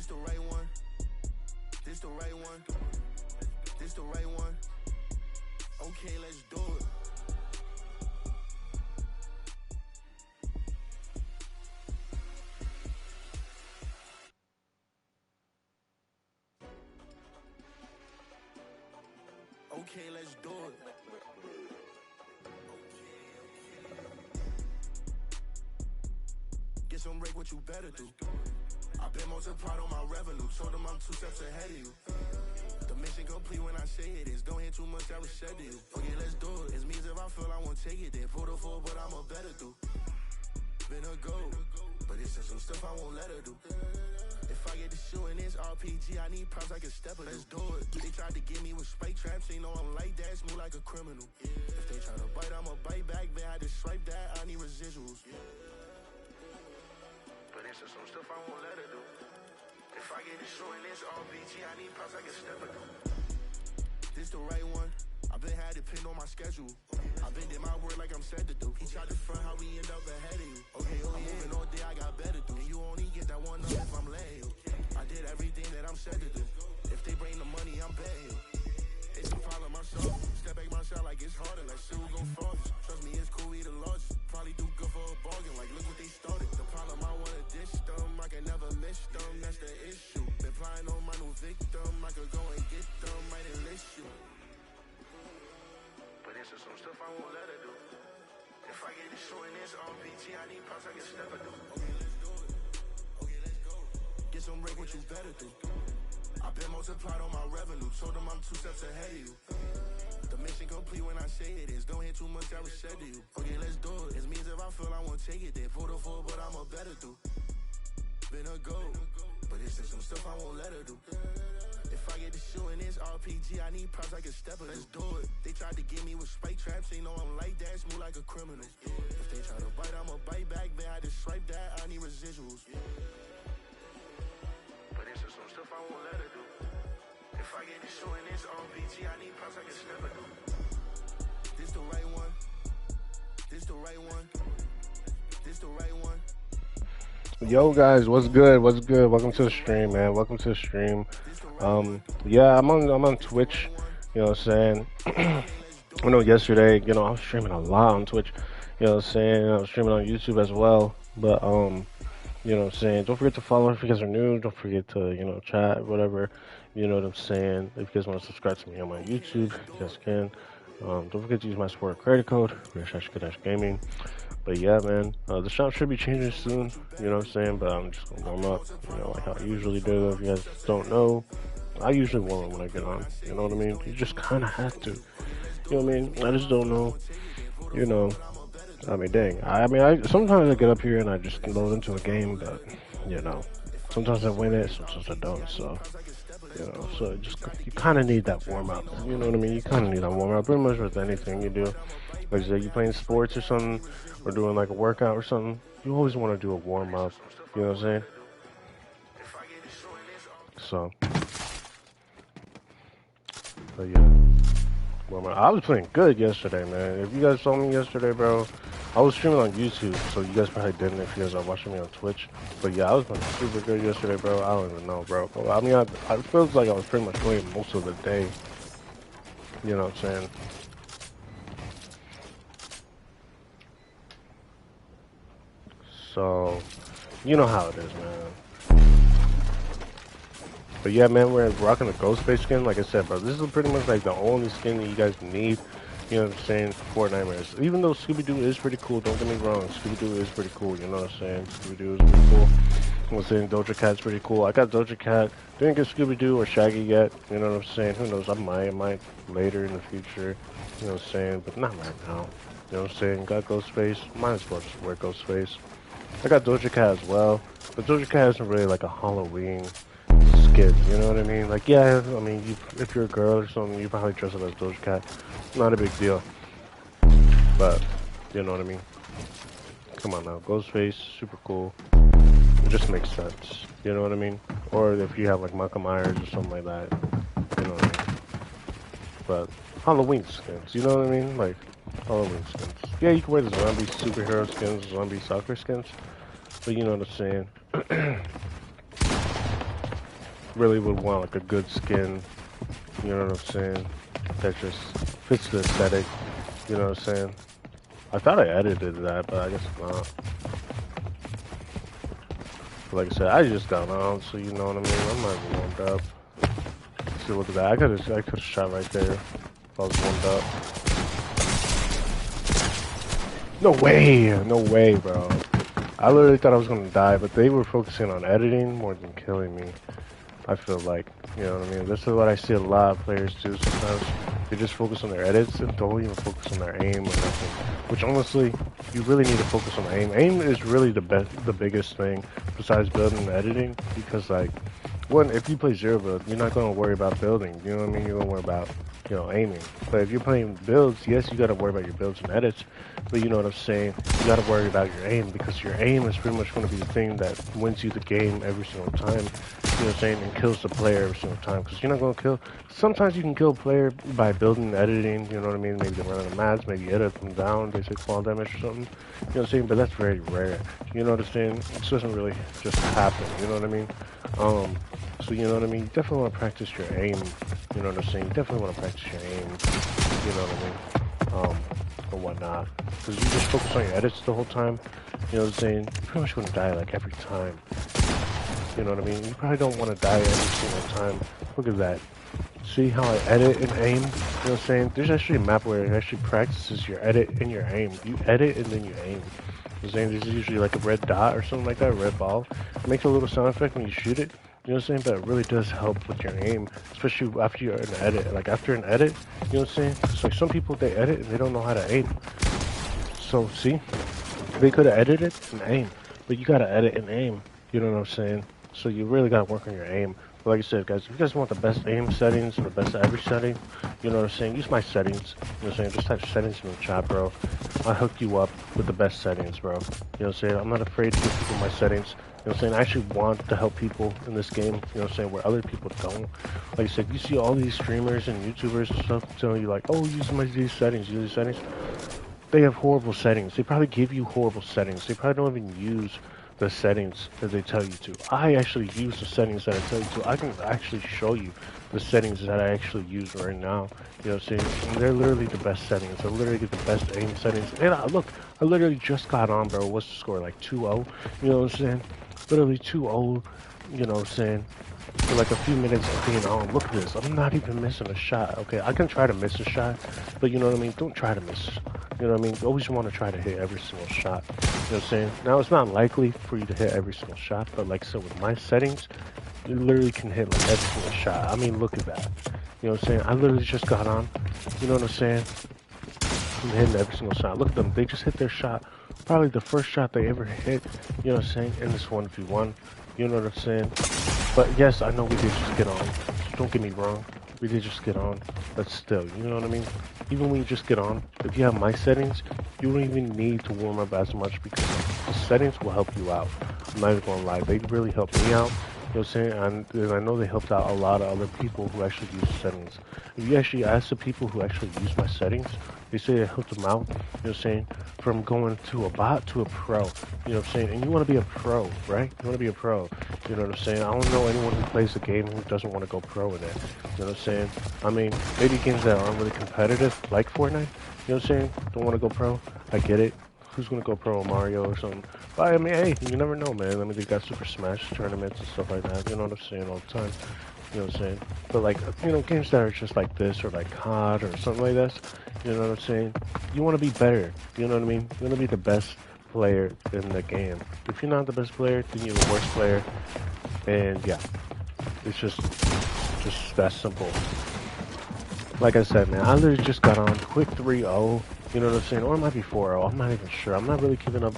the right one. This the right one. This the right one. Okay, let's do it. Okay, let's do it. Get some break, what you better do. I've been multiplied on my revenue. Told them I'm 2 steps ahead of you. The mission complete when I say it is. Don't hear too much, I was said to you. Okay, let's do it. It's me if I feel I won't take it there. Pull the full, but I'm a better do. Been a go, but it's just some stuff I won't let her do. If I get to shooting this RPG, I need props like a stepper. Let's do it. They tried to get me with spike traps, they know I'm like that, smooth like a criminal. If they try to bite, I'ma bite back. Then I just swipe that, I need residuals. But it's just some stuff I won't let her do. If I get to shooting this RPG, I need props like a stepper. This the right one. I've been had it pinned on my schedule. I've been did my word like I'm said to do. He tried to front how we end up ahead of you. Okay, I'm moving all day, I got better do. And you only get that one up if I'm laying you. I did everything that I'm said to do. If they bring the money, I'm betting you. It's a problem, my shot. Step back my shot like it's harder. Like shit will go farthest. Trust me, it's cool, we the largest. Probably do good for a bargain. Like look what they started. The problem, I wanna dish them. I can never miss them. That's the issue. Been plying on my new victim. I could go and get them. Might enlist you. But it's just some stuff I won't let her do. If I get to shooting this RPG, I need props like a stepper do. Okay, let's do it. Okay, let's go. Get some break, what you better do. I've been multiplied on my revenue. Told them I'm 2 steps ahead of you. The mission complete when I say it is. Don't hear too much, I was said to you. Okay, let's do it. It's me if I feel I won't take it there. Pull the full, but I'm a better do. Been a go, but it's just some stuff I won't let her do. If I get to shooting this RPG, I need props like a stepper. Let's do it. They tried to get me with spike traps, they know I'm like that, smooth like a criminal. If they try to bite, I'ma bite back. Then I just swipe that, I need residuals. But it's just some stuff I won't let her do. If I get to shooting this RPG, I need props like a stepper do. This the right one. This the right one. This the right one. Yo guys, what's good? What's good? Welcome to the stream, man. Welcome to the stream. Yeah, I'm on Twitch. You know what I'm saying? I know yesterday, I was streaming a lot on Twitch. You know what I'm saying? I was streaming on YouTube as well. But you know what I'm saying? Don't forget to follow if you guys are new. Don't forget to chat, whatever. You know what I'm saying? If you guys want to subscribe to me on my YouTube, you guys can. Don't forget to use my support credit code, /gaming. But yeah, man, the shop should be changing soon, you know what I'm saying? But I'm just gonna warm up, like how I usually do. If you guys don't know, I usually warm up when I get on, you know what I mean? You just kind of have to, you know what I mean? I just don't know, I mean, dang. I sometimes I get up here and I just load into a game, but, sometimes I win it, sometimes I don't, so, so you kind of need that warm up, you know what I mean? You kind of need that warm up, pretty much with anything you do. Like you say, you playing sports or something, or doing like a workout or something, you always want to do a warm up, you know what I'm saying? So, but yeah, warm up. I was playing good yesterday, man. If you guys saw me yesterday, bro, I was streaming on YouTube, so you guys probably didn't if you guys are watching me on Twitch. But yeah, I was playing super good yesterday, bro. I don't even know, bro. I mean, I feels like I was pretty much playing most of the day, you know what I'm saying? So, you know how it is, man. But yeah, man, we're rocking the Ghostface skin. Like I said, bro, this is pretty much like the only skin that you guys need. You know what I'm saying? For Fortnite. Even though Scooby-Doo is pretty cool, don't get me wrong. Scooby-Doo is pretty cool, you know what I'm saying? Scooby-Doo is pretty cool. I'm saying Doja Cat's pretty cool. I got Doja Cat. Didn't get Scooby-Doo or Shaggy yet. You know what I'm saying? Who knows? I might later in the future. You know what I'm saying? But not right now. You know what I'm saying? Got Ghostface. Might as well just wear Ghostface. I got Doja Cat as well, but Doja Cat isn't really like a Halloween skit, you know what I mean? Like, yeah, I mean, if you're a girl or something, you probably dress up as Doja Cat. Not a big deal. But, you know what I mean? Come on now, Ghostface, super cool. It just makes sense, you know what I mean? Or if you have like Michael Myers or something like that, you know what I mean? But, Halloween skins, you know what I mean? Like, Halloween skins. Yeah, you can wear the zombie superhero skins, zombie soccer skins, but you know what I'm saying. really would want like a good skin, you know what I'm saying, that just fits the aesthetic, you know what I'm saying. I thought I edited that, but I guess not. But like I said, I just got on, so you know what I mean. I'm not even warmed up. See, look at that. I could have shot right there if I was warmed up. No way, bro. I literally thought I was gonna die, but they were focusing on editing more than killing me. I feel like, you know what I mean? This is what I see a lot of players do sometimes. They just focus on their edits and don't even focus on their aim or nothing. Which honestly, you really need to focus on aim. Aim is really the biggest thing besides building and editing, because like, one, if you play zero build, you're not gonna worry about building. You know what I mean? You're gonna worry about, you know, aiming. But if you're playing builds, yes, you gotta worry about your builds and edits. But you know what I'm saying? You gotta worry about your aim, because your aim is pretty much gonna be the thing that wins you the game every single time. You know what I'm saying? And kills the player every single time. Because you're not gonna kill. Sometimes you can kill a player by building and editing. You know what I mean? Maybe they run out of mats. Maybe you edit them down. They take fall damage or something. You know what I'm saying? But that's very rare. You know what I'm saying? This doesn't really just happen. You know what I mean? So you know what I mean? You definitely want to practice your aim. You know what I'm saying? You definitely want to practice your aim. You know what I mean? Or whatnot. Because you just focus on your edits the whole time. You know what I'm saying? You're pretty much gonna die like every time. You know what I mean? You probably don't want to die every single time. Look at that. See how I edit and aim? You know what I'm saying? There's actually a map where it actually practices your edit and your aim. You edit and then you aim. You know what I'm saying? There's usually like a red dot or something like that, a red ball. It makes a little sound effect when you shoot it. You know what I'm saying? But it really does help with your aim, especially after you're in an edit. Like after an edit, you know what I'm saying? It's like some people, they edit and they don't know how to aim. So see, they could have edited and aim, but you gotta edit and aim. You know what I'm saying? So you really gotta work on your aim. But like I said, guys, if you guys want the best aim settings and the best every setting, you know what I'm saying? Use my settings. You know what I'm saying? Just type settings in the chat, bro. I'll hook you up with the best settings, bro. You know what I'm saying? I'm not afraid to give people my settings. You know what I'm saying? I actually want to help people in this game, you know what I'm saying, where other people don't. Like I said, you see all these streamers and YouTubers and stuff telling you like, oh, use these settings, use these settings. They have horrible settings. They probably give you horrible settings. They probably don't even use the settings that they tell you to. I actually use the settings that I tell you to. I can actually show you the settings that I actually use right now. You know what I'm saying? And they're literally the best settings. I literally get the best aim settings. And look, I literally just got on, bro. What's the score? Like 2-0? You know what I'm saying? Literally 2-0. You know what I'm saying? For like a few minutes of being on. Look at this. I'm not even missing a shot. Okay, I can try to miss a shot, but you know what I mean? Don't try to miss. You know what I mean? You always want to try to hit every single shot. You know what I'm saying? Now, it's not likely for you to hit every single shot, but like I said, with my settings, you literally can hit like every single shot. I mean, look at that. You know what I'm saying? I literally just got on. You know what I'm saying? I'm hitting every single shot. Look at them. They just hit their shot. Probably the first shot they ever hit. You know what I'm saying? In this 1v1. You know what I'm saying? But yes, I know we did just get on. Don't get me wrong. We did just get on. But still, you know what I mean? Even when you just get on, if you have my settings, you don't even need to warm up as much, because the settings will help you out. I'm not even gonna lie. They really helped me out. You know what I'm saying? And I know they helped out a lot of other people who actually use settings. If you actually ask the people who actually use my settings, they say it helped them out, you know what I'm saying, from going to a bot to a pro. You know what I'm saying? And you want to be a pro, right? You want to be a pro. You know what I'm saying? I don't know anyone who plays the game who doesn't want to go pro in it. You know what I'm saying? I mean, maybe games that aren't really competitive, like Fortnite, you know what I'm saying? Don't want to go pro. I get it. Who's gonna go pro in Mario or something? But I mean, hey, you never know, man. I mean, they got Super Smash tournaments and stuff like that. You know what I'm saying all the time. You know what I'm saying? But like, you know, games that are just like this or like COD or something like this. You know what I'm saying? You want to be better. You know what I mean? You want to be the best player in the game. If you're not the best player, then you're the worst player. And yeah, it's just that simple. Like I said, man, I literally just got on quick 3-0. You know what I'm saying? Or it might be 4-0. I'm not even sure. I'm not really keeping up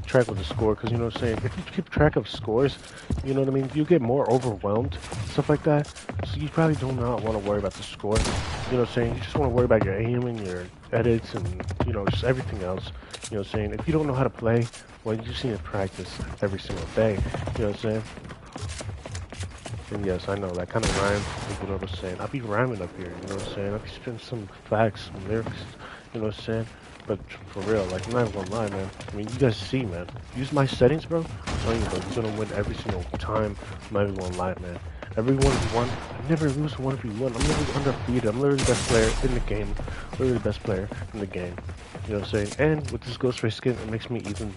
track with the score, because you know what I'm saying? If you keep track of scores, you know what I mean? You get more overwhelmed, stuff like that. So you probably do not want to worry about the score. You know what I'm saying? You just want to worry about your aim and your edits and, you know, just everything else. You know what I'm saying? If you don't know how to play, well, you just need to practice every single day. You know what I'm saying? And yes, I know, that kind of rhyme, you know what I'm saying? I be rhyming up here, you know what I'm saying? I be spitting some facts, some lyrics, you know what I'm saying? But for real, like, I'm not even gonna lie, man. I mean, you guys see, man. Use my settings, bro. I'm telling you, bro, you're gonna win every single time. I'm not even gonna lie, man. Every 1v1, I never lose 1v1. I'm literally undefeated. I'm literally the best player in the game. Literally the best player in the game. You know what I'm saying? And with this Ghost Ray skin, it makes me even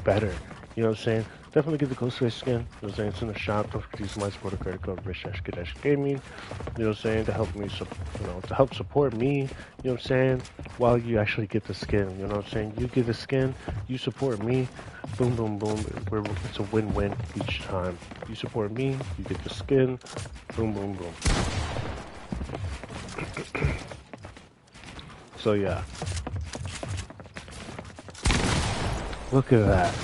better. You know what I'm saying? Definitely get the Ghost Ray skin. You know what I'm saying? It's in the shop. Don't forget to use my supporter credit code rich-gaming. You know what I'm saying? To help me, to help support me. You know what I'm saying? While you actually get the skin. You know what I'm saying? You get the skin, you support me. Boom, boom, boom. It's a win-win each time. You support me, you get the skin. Boom, boom, boom. So yeah. Look at that.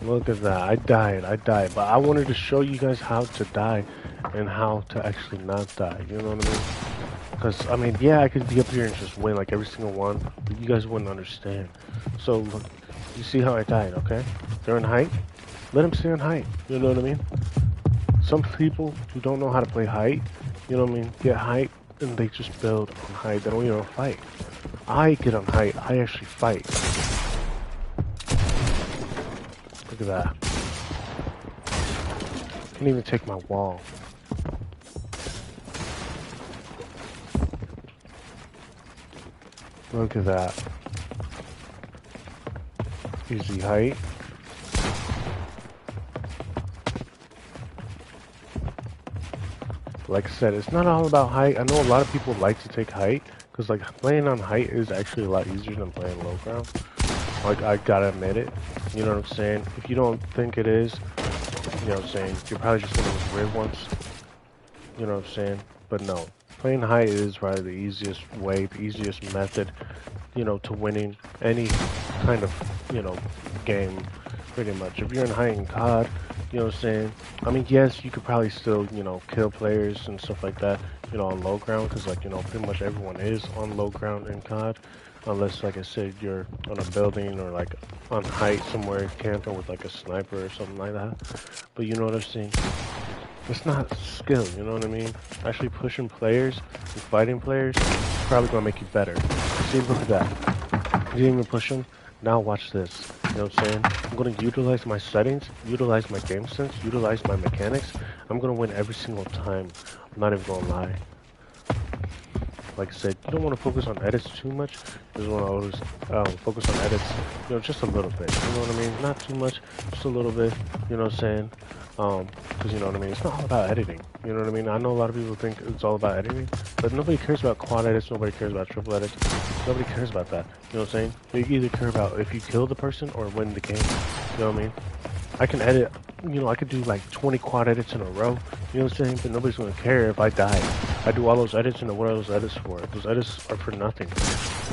Look at that. I died. But I wanted to show you guys how to die and how to actually not die. You know what I mean? Because, I mean, yeah, I could be up here and just win like every single one, but you guys wouldn't understand. So, look, you see how I died, okay? They're in height. Let them stay on height. You know what I mean? Some people who don't know how to play height, you know what I mean, get height and they just build on height. They don't even fight. I get on height. I actually fight. Look at that. Can't even take my wall. Look at that. Easy height. Like I said, it's not all about height. I know a lot of people like to take height, because like playing on height is actually a lot easier than playing low ground. Like, I gotta admit it. You know what I'm saying? If you don't think it is, you know what I'm saying, you're probably just one of those weird ones. You know what I'm saying? But no. Playing height is probably the easiest way, the easiest method, you know, to winning any kind of, you know, game, pretty much. If you're in height in COD, you know what I'm saying? I mean, yes, you could probably still, you know, kill players and stuff like that, you know, on low ground, because, like, you know, pretty much everyone is on low ground in COD. Unless, like I said, you're on a building or, like, on height somewhere camping with, like, a sniper or something like that. But you know what I'm saying? It's not skill, you know what I mean? Actually pushing players and fighting players is probably going to make you better. See, look at that. You didn't even push them. Now watch this. You know what I'm saying? I'm going to utilize my settings, utilize my game sense, utilize my mechanics. I'm going to win every single time. I'm not even going to lie. Like I said, you don't want to focus on edits too much. You just want to always focus on edits, you know, just a little bit. You know what I mean? Not too much, just a little bit. You know what I'm saying? Because you know what I mean? It's not all about editing. You know what I mean? I know a lot of people think it's all about editing, but nobody cares about quad edits. Nobody cares about triple edits. Nobody cares about that. You know what I'm saying? You either care about if you kill the person or win the game. You know what I mean? I can edit, you know, I could do like 20 quad edits in a row, you know what I'm saying? But nobody's gonna care if I die. I do all those edits, and what are those edits for? Those edits are for nothing.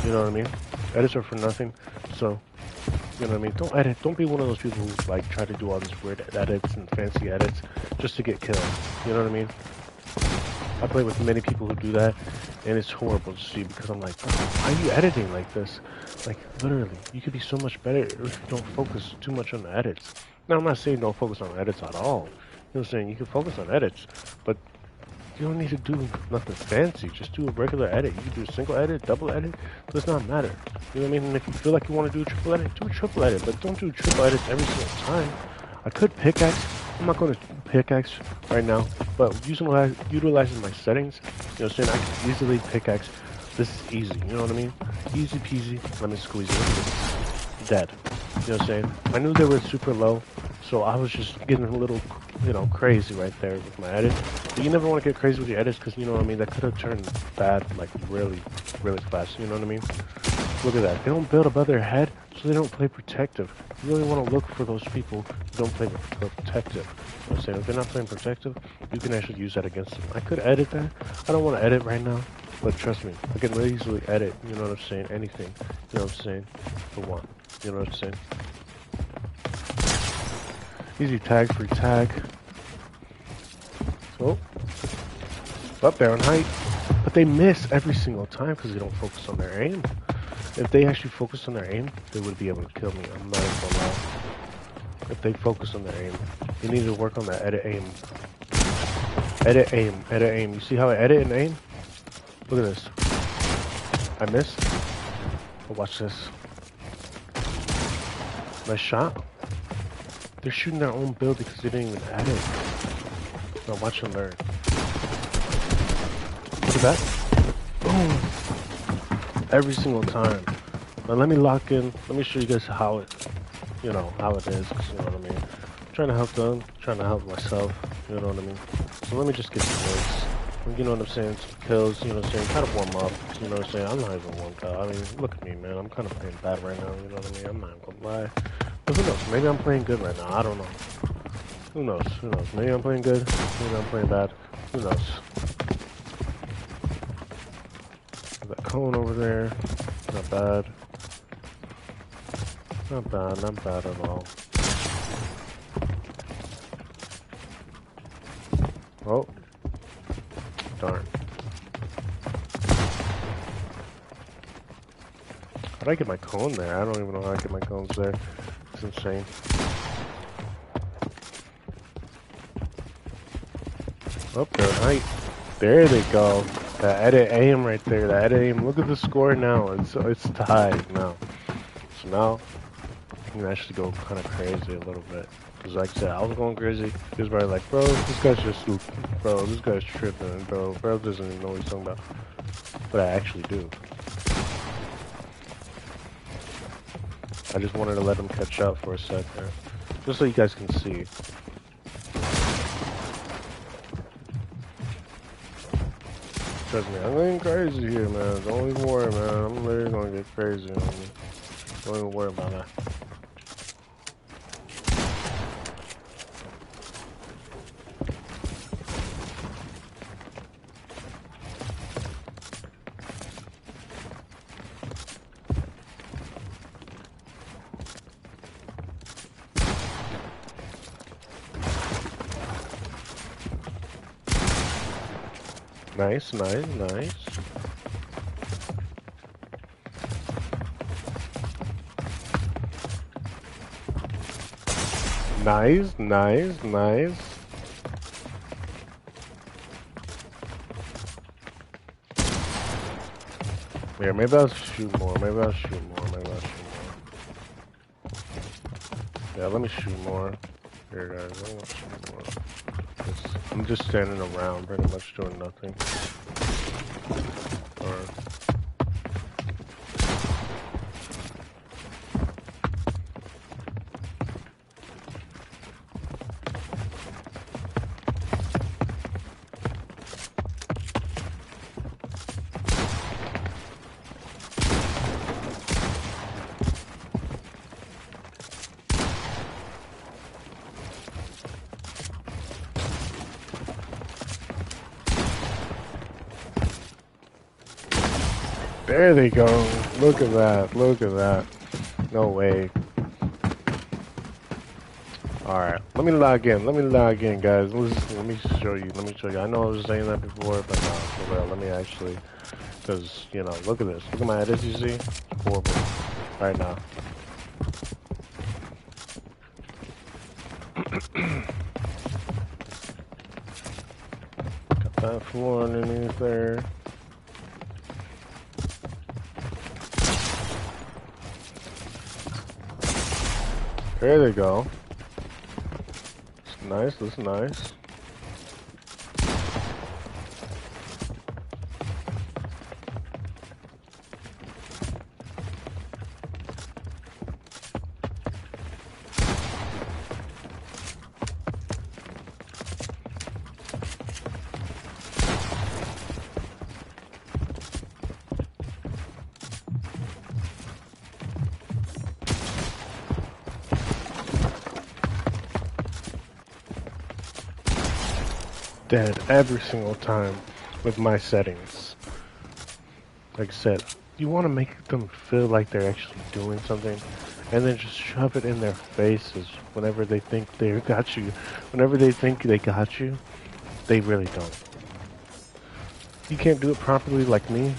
You know what I mean? Edits are for nothing. So, you know what I mean? Don't edit. Don't be one of those people who like try to do all these weird edits and fancy edits just to get killed. You know what I mean? I play with many people who do that, and it's horrible to see because I'm like, why are you editing like this? Like, literally, you could be so much better if you don't focus too much on the edits. Now, I'm not saying don't focus on edits at all. You know what I'm saying? You can focus on edits, but you don't need to do nothing fancy. Just do a regular edit. You can do a single edit, double edit. It does not matter. You know what I mean? And if you feel like you want to do a triple edit, do a triple edit. But don't do triple edits every single time. I could pickaxe. I'm not going to pickaxe right now. But utilizing my settings, you know what I'm saying? I can easily pickaxe. This is easy. You know what I mean? Easy peasy. Let me squeeze it. Dead. You know what I'm saying? I knew they were super low, so I was just getting a little, you know, crazy right there with my edit. But you never want to get crazy with your edits because, you know what I mean, that could have turned bad, like, really, really fast. You know what I mean? Look at that. They don't build above their head, so they don't play protective. You really want to look for those people who don't play protective. You know what I'm saying? If they're not playing protective, you can actually use that against them. I could edit that. I don't want to edit right now, but trust me, I can really easily edit, you know what I'm saying, anything, you know what I'm saying, for one. You know what I'm saying? Easy tag, free tag. So, up there on height. But they miss every single time because they don't focus on their aim. If they actually focused on their aim, they would be able to kill me. I'm not even gonna lie. If they focus on their aim. You need to work on that edit aim. Edit aim, edit aim. You see how I edit and aim? Look at this. I missed. But watch this. Nice shot. They're shooting their own build because they didn't even edit. Now watch and learn. Look at that. Boom. Every single time. Now let me lock in. Let me show you guys how it, how it is. You know what I mean? I'm trying to help them. Trying to help myself. You know what I mean? So let me just get some wins. You know what I'm saying? Some kills. You know what I'm saying? Kind of warm up. You know what I'm saying? I'm not even warmed up. I mean, look at me, man. I'm kind of playing bad right now. You know what I mean? I'm not even gonna lie. But who knows? Maybe I'm playing good right now. I don't know. Who knows? Who knows? Maybe I'm playing good. Maybe I'm playing bad. Who knows? That cone over there. Not bad. Not bad. Not bad at all. Oh. Darn. How'd I get my cone there? I don't even know how I get my cones there. It's insane. Oh, they're right. There they go. That edit aim right there. That edit aim. Look at the score now. It's tied now. So now I can actually go kind of crazy a little bit. Because like I said, I was going crazy. He was probably like, bro, this guy's just stupid. Bro, this guy's tripping. Bro doesn't even know what he's talking about. But I actually do. I just wanted to let him catch up for a second. Just so you guys can see. Trust me, I'm going crazy here, man. Don't even worry, man. I'm literally gonna get crazy on me. Don't even worry about that. Nice, nice, nice. Nice, nice, nice. Yeah, maybe I'll shoot more. Maybe I'll shoot more. Maybe I'll shoot more. Yeah, let me shoot more. Here, guys, let me shoot more. I'm just standing around, pretty much doing nothing. Or there they go. Look at that. Look at that. No way. Alright, let me log in. Let me log in, guys. Let me show you. Let me show you. I know I was saying that before, but no, for real. Let me actually, because, look at this. Look at my edits, you see? Horrible. Right now. Got that floor underneath there. There they go. It's nice, that's nice. Dead every single time with my settings. Like I said, you want to make them feel like they're actually doing something, and then just shove it in their faces whenever they think they got you. Whenever they think they got you, they really don't. You can't do it properly like me,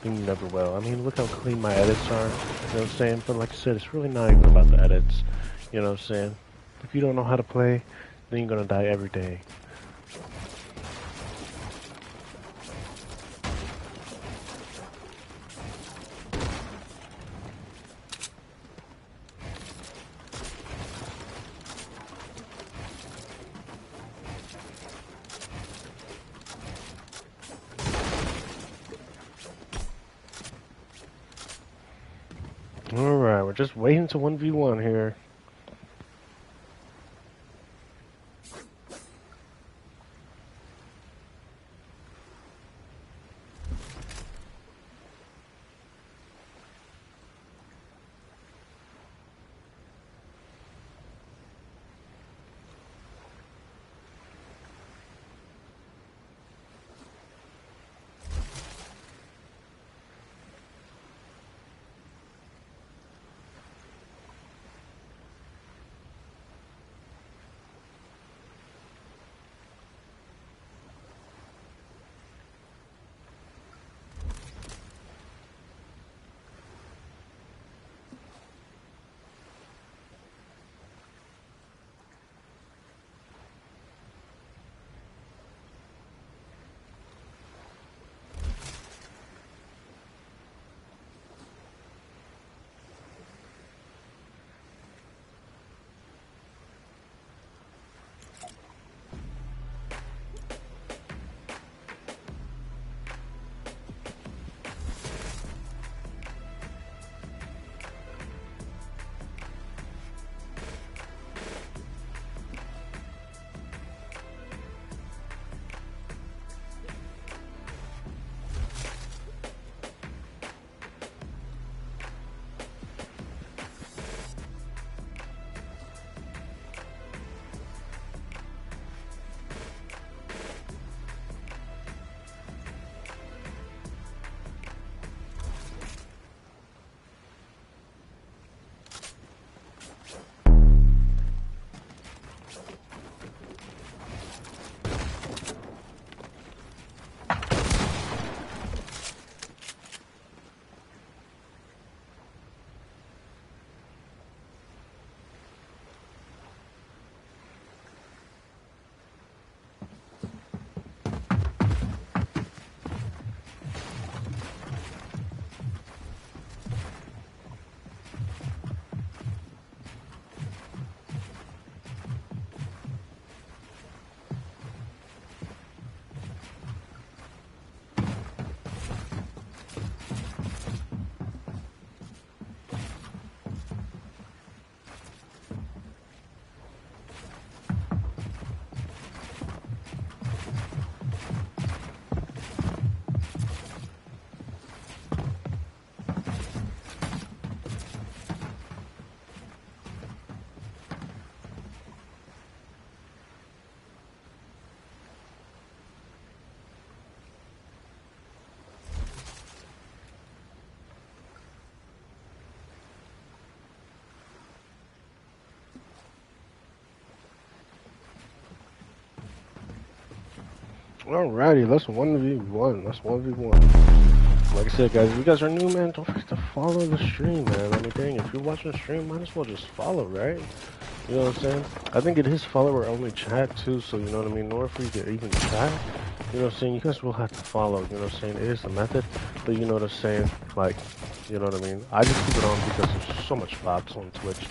you never will. I mean, look how clean my edits are, you know what I'm saying? But like I said, it's really not even about the edits, you know what I'm saying? If you don't know how to play, then you're gonna die every day. we're just waiting to 1v1 here. Alrighty, let's 1v1. Let's 1v1. Like I said, guys, if you guys are new, man, don't forget to follow the stream, man. I mean, dang, if you're watching the stream, might as well just follow, right? You know what I'm saying? I think it is follower-only chat, too, so, you know what I mean? In order for you to even chat, you know what I'm saying? You guys will have to follow, you know what I'm saying? It is a method, but you know what I'm saying? Like, you know what I mean? I just keep it on because there's so much bots on Twitch.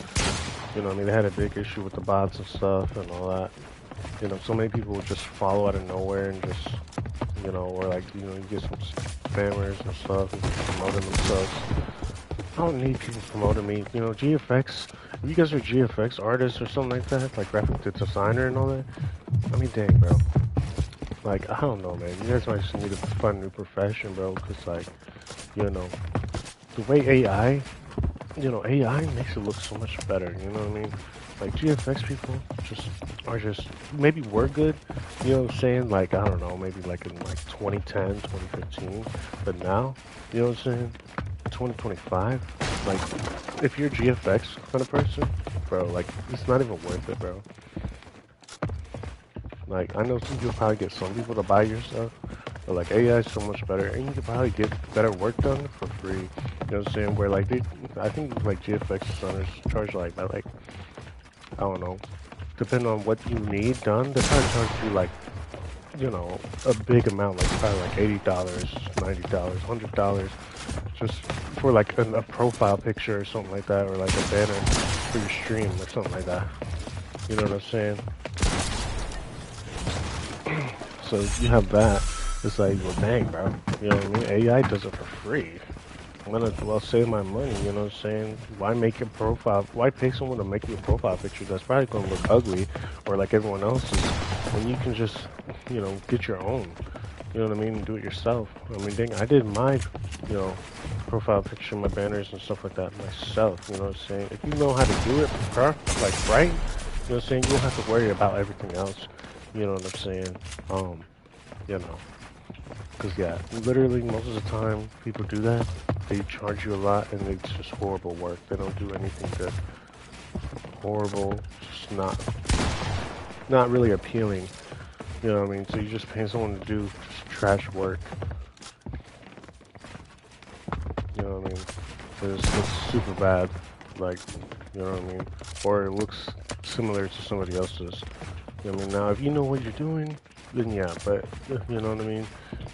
You know what I mean? They had a big issue with the bots and stuff and all that. You know, so many people would just follow out of nowhere and just, you know, or like, you know, you get some spammers and stuff and promoting themselves. I don't need people promoting me. You know, GFX, if you guys are GFX artists or something like that, like graphic designer and all that, I mean, dang, bro. Like, I don't know, man. You guys might just need to find a new profession, bro, because, like, you know, the way AI, you know, AI makes it look so much better, you know what I mean? Like, GFX people are just, maybe were good, you know what I'm saying? Like, I don't know, maybe like in like 2010, 2015, but now, you know what I'm saying? 2025, like, if you're a GFX kind of person, bro, like, it's not even worth it, bro. Like, I know some people probably get some people to buy your stuff, but like, AI is so much better, and you can probably get better work done for free, you know what I'm saying? Where like, I think like GFX designers charge like, I don't know, depending on what you need done, they probably charge you like, you know, a big amount, like probably like $80, $90, $100, just for like a profile picture or something like that, or like a banner for your stream or something like that. You know what I'm saying? So you have that. It's like, well, dang, bro. You know what I mean? AI does it for free. I'm gonna well save my money, you know what I'm saying? Why make a profile? Why pay someone to make you a profile picture that's probably gonna look ugly or like everyone else's when you can just, you know, get your own. You know what I mean? Do it yourself. I mean, dang, I did my, you know, profile picture, my banners and stuff like that myself. You know what I'm saying? If you know how to do it, like right, you know what I'm saying? You don't have to worry about everything else. You know what I'm saying? You know. Because, yeah, literally most of the time people do that, they charge you a lot and it's just horrible work. They don't do anything good. Horrible, just not really appealing. You know what I mean? So you just pay someone to do just trash work. You know what I mean? It just looks super bad. Like, you know what I mean? Or it looks similar to somebody else's. You know what I mean? Now, if you know what you're doing, then yeah, but, you know what I mean?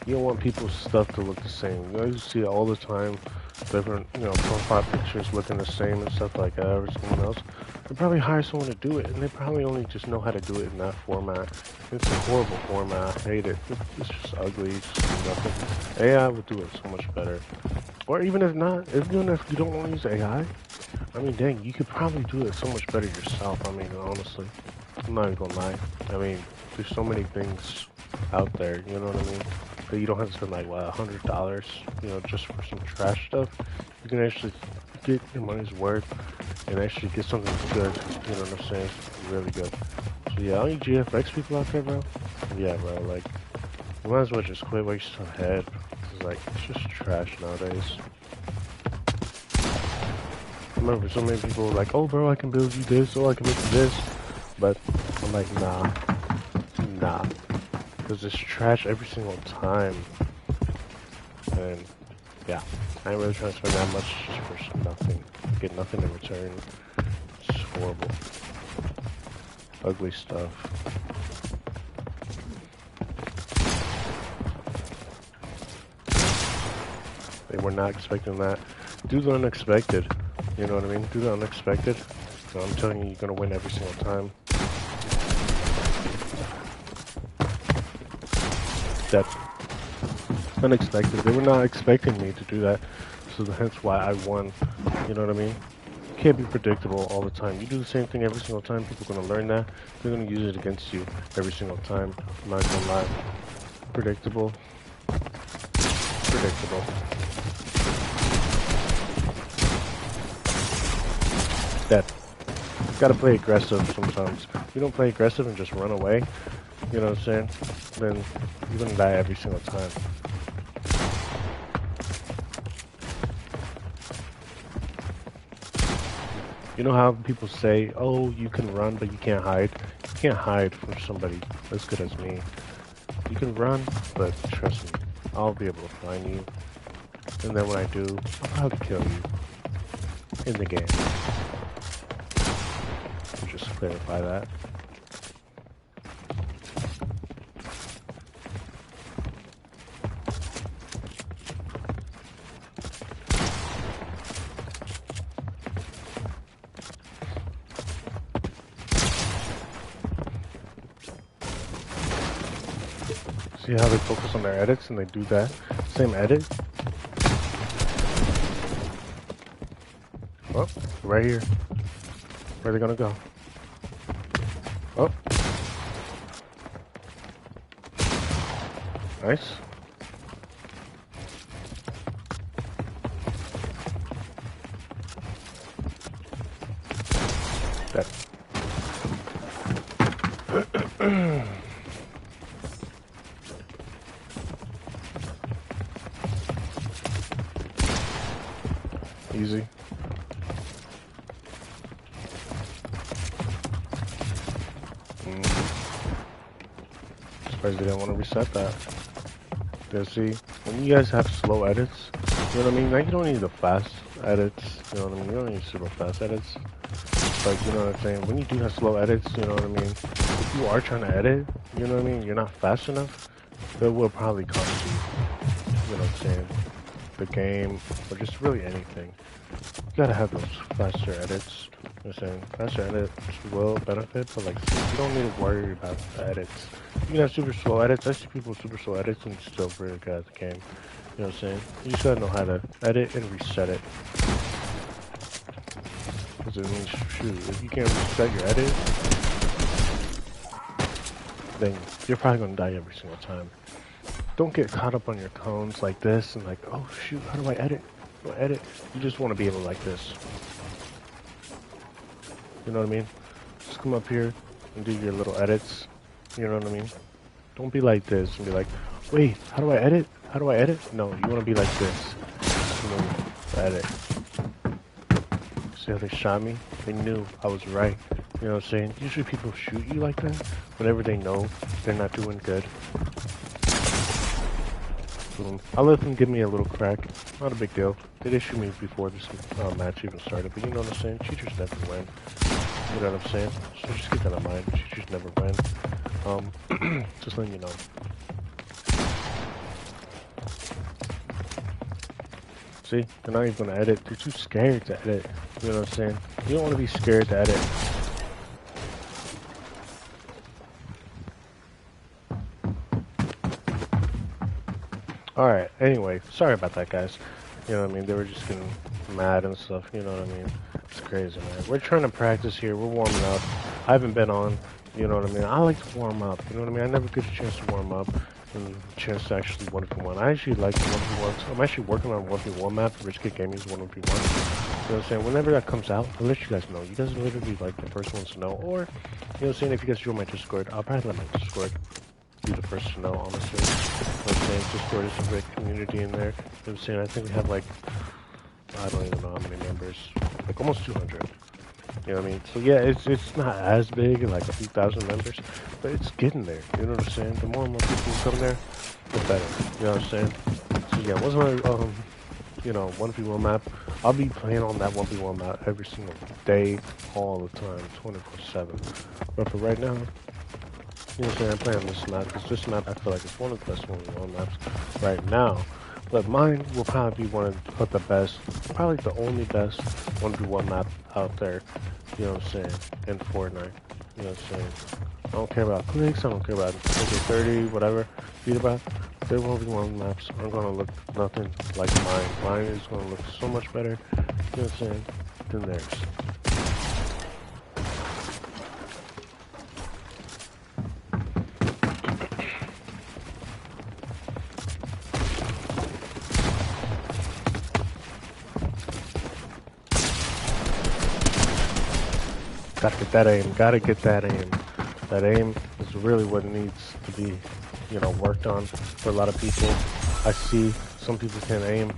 You don't want people's stuff to look the same. You know, you see it all the time, different, you know, profile pictures looking the same and stuff like that, or someone else. They probably hire someone to do it, and they probably only just know how to do it in that format. It's a horrible format. I hate it. It's just ugly. It's just nothing. AI would do it so much better. Or even if not, even if you don't want to use AI, I mean, dang, you could probably do it so much better yourself. I mean, honestly. I'm not even gonna lie. I mean, there's so many things out there, you know what I mean? That you don't have to spend like, what, $100, you know, just for some trash stuff. You can actually get your money's worth and actually get something good, you know what I'm saying? It's really good. So yeah, all you GFX people out there, bro, yeah, bro, like, you might as well just quit while you're still ahead. Cause like, it's just trash nowadays. I remember so many people were like, oh bro, I can build you this, or I can make you this. But I'm like, nah. Because it's trash every single time. And yeah, I ain't really trying to spend that much just for nothing. Get nothing in return. It's horrible. Ugly stuff. They were not expecting that. Do the unexpected. You know what I mean? Do the unexpected. So I'm telling you, you're gonna win every single time. That unexpected. They were not expecting me to do that, so hence why I won. You know what I mean? You can't be predictable all the time. You do the same thing every single time, people are gonna learn that. They're gonna use it against you every single time. I'm not gonna lie. Predictable. Predictable. That. You gotta play aggressive sometimes. If you don't play aggressive and just run away, you know what I'm saying? Then you're gonna die every single time. You know how people say, oh, you can run, but you can't hide? You can't hide from somebody as good as me. You can run, but trust me, I'll be able to find you. And then when I do, I'll probably kill you. In the game. Just clarify that. See how they focus on their edits and they do that? Same edit? Oh, right here. Where are they gonna go? Oh. Nice. That. Easy. Surprised they didn't want to reset that. Yeah, see, when you guys have slow edits, you know what I mean? Like, you don't need the fast edits, you know what I mean? You don't need super fast edits. But, you know what I'm saying? When you do have slow edits, you know what I mean? If you are trying to edit, you know what I mean? You're not fast enough, it will probably cost you, you know what I'm saying? the game or just really anything, you gotta have those faster edits. You know what I'm saying? Faster edits will benefit, but like you don't need to worry about the edits. You can have super slow edits. I see people with super slow edits and still really good at the game. You know what I'm saying? You just gotta know how to edit and reset it. Because it means, shoot, if you can't reset your edit, then you're probably gonna die every single time. Don't get caught up on your cones like this and like, oh shoot, how do I edit? How do I edit? You just want to be able to like this. You know what I mean? Just come up here and do your little edits. You know what I mean? Don't be like this and be like, wait, how do I edit? How do I edit? No, you want to be like this. You know, edit. See how they shot me? They knew I was right. You know what I'm saying? Usually people shoot you like that whenever they know they're not doing good. Boom. I'll let them give me a little crack. Not a big deal. They did shoot me before this match even started, but you know what I'm saying? Cheaters never win. You know what I'm saying? So just keep that in mind. Cheaters never win. Just letting you know. See? They're not even gonna edit. They're too scared to edit. You know what I'm saying? You don't want to be scared to edit. Alright, anyway, sorry about that, guys. You know what I mean? They were just getting mad and stuff, you know what I mean? It's crazy, man. We're trying to practice here. We're warming up. I haven't been on, you know what I mean? I like to warm up, you know what I mean? I never get a chance to warm up and a chance to actually 1v1. I actually like the 1v1s. I'm actually working on 1v1 map. Rich Kid Gaming's 1v1. You know what I'm saying? Whenever that comes out, I'll let you guys know. You guys will literally be like the first ones to know. Or, you know what I'm saying? If you guys join my Discord, I'll probably let my Discord be the first to know, honestly. You know what I'm saying? Discord is a great community in there. You know what I'm saying? I think we have like, I don't even know how many members. Like almost 200. You know what I mean? So yeah, it's not as big, like a few thousand members, but it's getting there. You know what I'm saying? The more and more people who come there, the better. You know what I'm saying? So yeah, what's my you know, 1v1 map? I'll be playing on that 1v1 map every single day, all the time, 24/7. But for right now, you know what I'm saying? I'm playing this map because this map I feel like it's one of the best 1v1 maps right now. But mine will probably be one of the best, probably the only best 1v1 map out there, you know what I'm saying, in Fortnite. You know what I'm saying? I don't care about clicks, I don't care about 30, whatever, beat about. Their 1v1 maps aren't going to look nothing like mine. Mine is going to look so much better, you know what I'm saying, than theirs. Gotta get that aim, gotta get that aim. That aim is really what needs to be, you know, worked on for a lot of people. I see some people can't aim.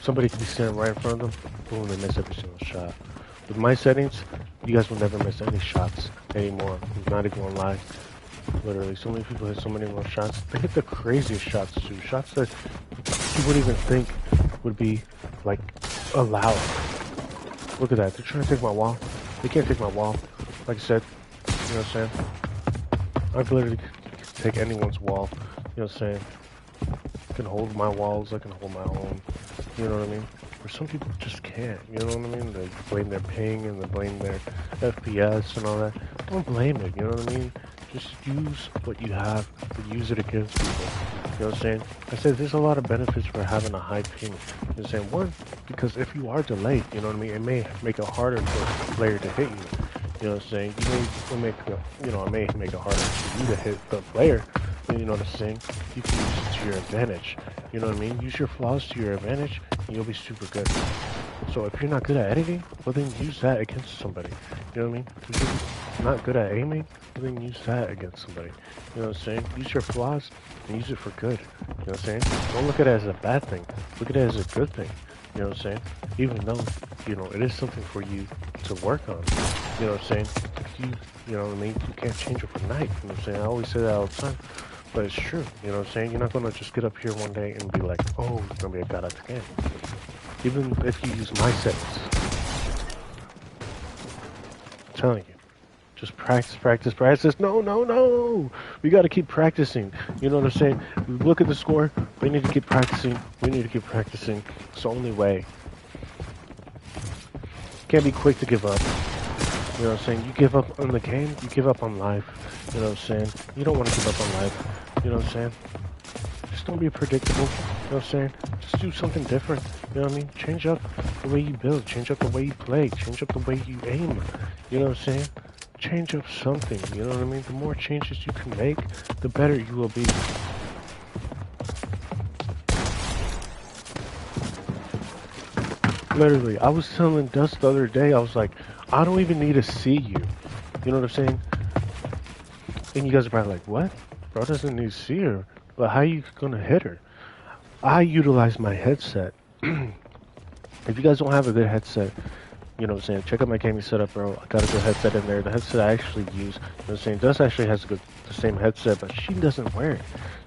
Somebody could be standing right in front of them, boom, they miss every single shot. With my settings, you guys will never miss any shots anymore. I'm not even gonna lie. Literally, so many people hit so many more shots. They hit the craziest shots too. Shots that you wouldn't even think would be, like, allowed. Look at that, they're trying to take my wall. They can't take my wall. Like I said, you know what I'm saying? I can literally take anyone's wall. You know what I'm saying? I can hold my walls, I can hold my own. You know what I mean? Where some people just can't. You know what I mean? They blame their ping and they blame their FPS and all that. Don't blame it, you know what I mean? Just use what you have, but use it against people. You know what I'm saying? I said there's a lot of benefits for having a high ping. You know what I'm saying? One, because if you are delayed, you know what I mean, it may make it harder for the player to hit you. You know what I'm saying? It may make it harder for you to hit the player. You know what I'm saying? You can use it to your advantage. You know what I mean? Use your flaws to your advantage, and you'll be super good. So if you're not good at editing, well then use that against somebody. You know what I mean? If you're not good at aiming, well then use that against somebody. You know what I'm saying? Use your flaws and use it for good. You know what I'm saying? Don't look at it as a bad thing. Look at it as a good thing. You know what I'm saying? Even though, you know, it is something for you to work on. You know what I'm saying? If you know what I mean? You can't change it overnight. You know what I'm saying? I always say that all the time. But it's true. You know what I'm saying? You're not going to just get up here one day and be like, oh, you're going to be a god at the game. Even if you use my settings. I'm telling you. Just practice, practice, practice. No, no, no. We got to keep practicing. You know what I'm saying? Look at the score. We need to keep practicing. We need to keep practicing. It's the only way. Can't be quick to give up. You know what I'm saying? You give up on the game, you give up on life. You know what I'm saying? You don't want to give up on life. You know what I'm saying? Just don't be predictable. You know what I'm saying? Just do something different. You know what I mean? Change up the way you build. Change up the way you play. Change up the way you aim. You know what I'm saying? Change up something. You know what I mean? The more changes you can make, the better you will be. Literally, I was telling Dust the other day, I was like, I don't even need to see you. You know what I'm saying? And you guys are probably like, what? Bro doesn't need to see her. But how are you gonna hit her? I utilize my headset. If you guys don't have a good headset, you know what I'm saying, check out my gaming setup, bro. I got a good headset in there. The headset I actually use, you know what I'm saying, Dust actually has the same headset, but she doesn't wear it.